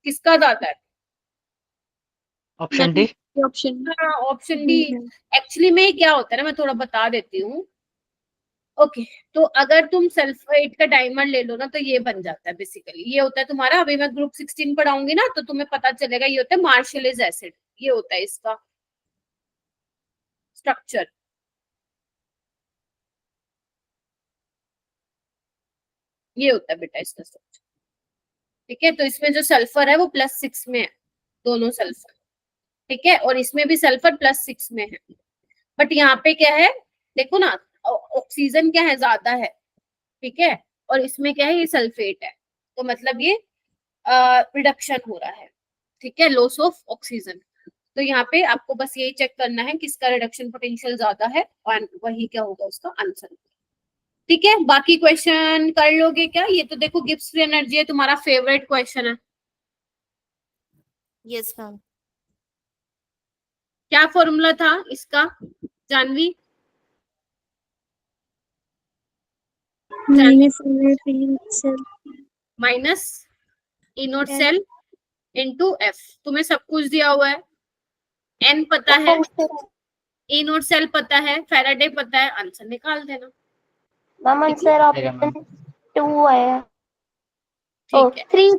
Speaker 1: किसका ज्यादा है?
Speaker 3: Option D.
Speaker 7: ऑप्शन
Speaker 1: हाँ, ऑप्शन डी। एक्चुअली में क्या होता है ना, मैं थोड़ा बता देती हूँ। ओके, तो अगर तुम सल्फेट का डाइमर ले लो ना, तो ये बन जाता है बेसिकली। ये होता है तुम्हारा, अभी मैं ग्रुप 16 पढ़ाऊंगी ना, तो तुम्हें पता चलेगा। ये होता है मार्शलेज एसिड, ये होता है इसका स्ट्रक्चर। ये होता है बेटा इसका स्ट्रक्चर, ठीक है। तो इसमें जो सल्फर है वो +6 में है, दोनों सल्फर, ठीक है। और इसमें भी सल्फर +6 में है। बट यहाँ पे क्या है, देखो ना, ऑक्सीजन क्या है, ज्यादा है, ठीक है। और इसमें क्या है, ये सल्फेट है, तो मतलब ये रिडक्शन हो रहा है, ठीक है, लॉस ऑफ ऑक्सीजन। तो यहाँ पे आपको बस यही चेक करना है किसका रिडक्शन पोटेंशियल ज्यादा है, और वही क्या होगा उसका आंसर, ठीक है। बाकी क्वेश्चन कर लोगे क्या? ये तो देखो गिब्स फ्री एनर्जी है, तुम्हारा फेवरेट क्वेश्चन है।
Speaker 8: Yes, ma'am.
Speaker 1: क्या फॉर्मूला था इसका जानवी? माइनस ई नोट सेल इनटू एफ। तुम्हें सब कुछ दिया हुआ है, एन पता है, ई नोट सेल पता है, फैराडे पता है, आंसर निकाल देना।
Speaker 2: मैम आंसर ऑप्शन 2 है।
Speaker 1: ठीक है।
Speaker 2: 3